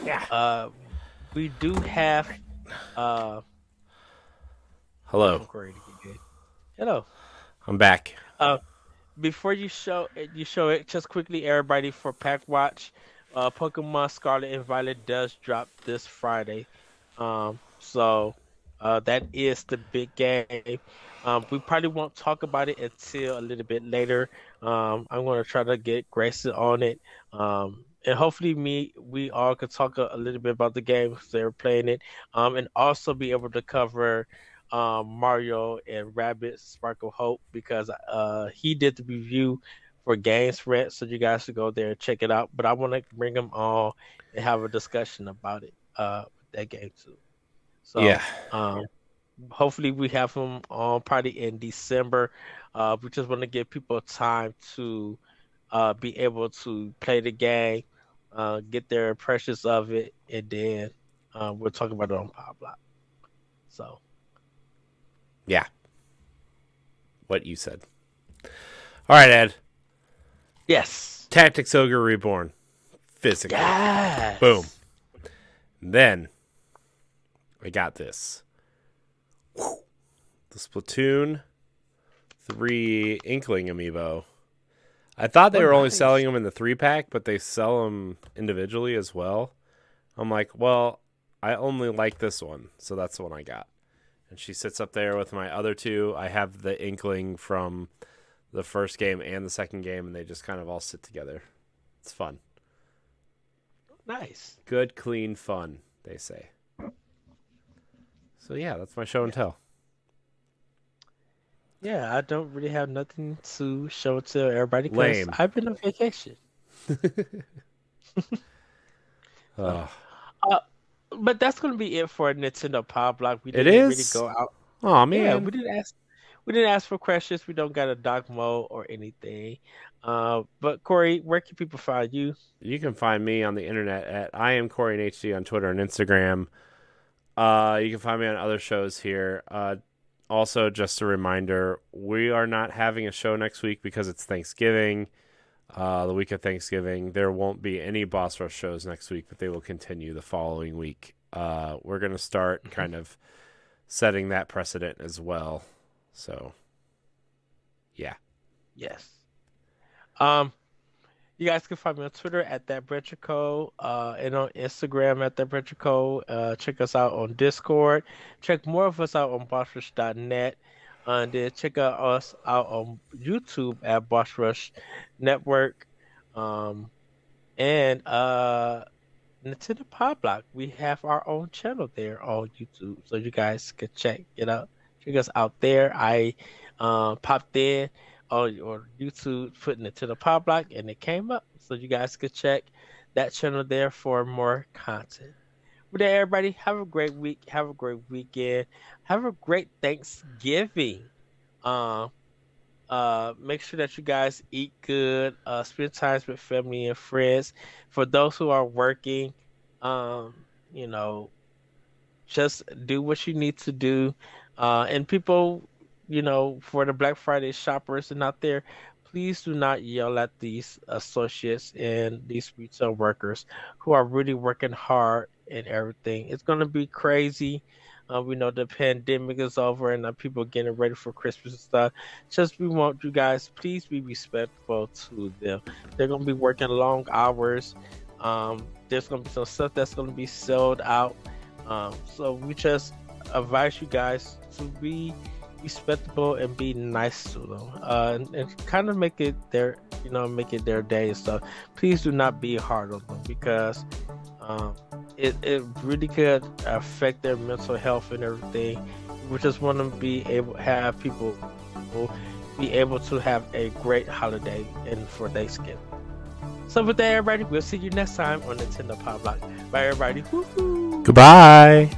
Yeah. uh, we do have wait Hello. for Corey to get good. Hello. I'm back. Uh, Before you show it just quickly, everybody for Pack Watch. Pokemon Scarlet and Violet does drop this Friday. So that is the big game. We probably won't talk about it until a little bit later. I'm gonna try to get Grayson on it. And hopefully we all could talk a little bit about the game because they're playing it. And also be able to cover Mario and Rabbit Sparkle Hope because he did the review for Games Rent, so you guys should go there and check it out. But I want to bring him on and have a discussion about it with that game too. Yeah. So hopefully we have him on probably in December. We just want to give people time to be able to play the game, get their impressions of it, and then we'll talk about it on Power Block. So Yeah. What you said. All right, Ed. yes. Tactics Ogre Reborn. Physically. Yes. Boom. Then I got this. The Splatoon 3 Inkling amiibo. I thought they were only nice. selling them in the 3-pack, but they sell them individually as well. I'm like, well, I only like this one, so that's the one I got. And she sits up there with my other two. I have the Inkling from the first game and the second game, and they just kind of all sit together. It's fun. Nice. Good, clean fun, they say. So yeah, that's my show and tell. Yeah, I don't really have nothing to show to everybody because Lame. I've been on vacation. So, uh, but that's gonna be it for Nintendo Power Block. We It didn't really is? go out. Oh Yeah, man. we didn't ask for questions. We don't got a doc mode or anything. But Corey, where can people find you? You can find me on the internet at I am Corey and HD on Twitter and Instagram. You can find me on other shows here. Also, just a reminder, we are not having a show next week because it's Thanksgiving. The week of Thanksgiving, there won't be any Boss Rush shows next week, but they will continue the following week. We're going to start kind of setting that precedent as well. So, yeah. Yes. You guys can find me on Twitter at thatBretcherCode, and on Instagram at thatBretcherCode. Check us out on Discord. Check more of us out on BossRush.net. And then check us out on YouTube at Boss Rush Network. And Nintendo Power Block. We have our own channel there on YouTube, so you guys can check it out. Check us out there. I popped in on YouTube, putting it to the Power Block, and it came up, so you guys could check that channel there for more content. With that, everybody, have a great week. Have a great weekend. Have a great Thanksgiving. Make sure that you guys eat good. Spend time with family and friends. For those who are working, um, you know, just do what you need to do. And people, for the Black Friday shoppers and out there, please do not yell at these associates and these retail workers who are really working hard and everything. It's going to be crazy. We know the pandemic is over and people getting ready for Christmas and stuff. Just we want you guys, please be respectful to them. They're going to be working long hours. There's going to be some stuff that's going to be sold out. So we just advise you guys to be respectable and be nice to them, and kind of make it their, make it their day and stuff. Please do not be hard on them, because it really could affect their mental health and everything. We just want to be able have people be able to have a great holiday and for Thanksgiving. So with that, everybody, we'll see you next time on Nintendo Pop Block. Bye, everybody. Woo-hoo. Goodbye.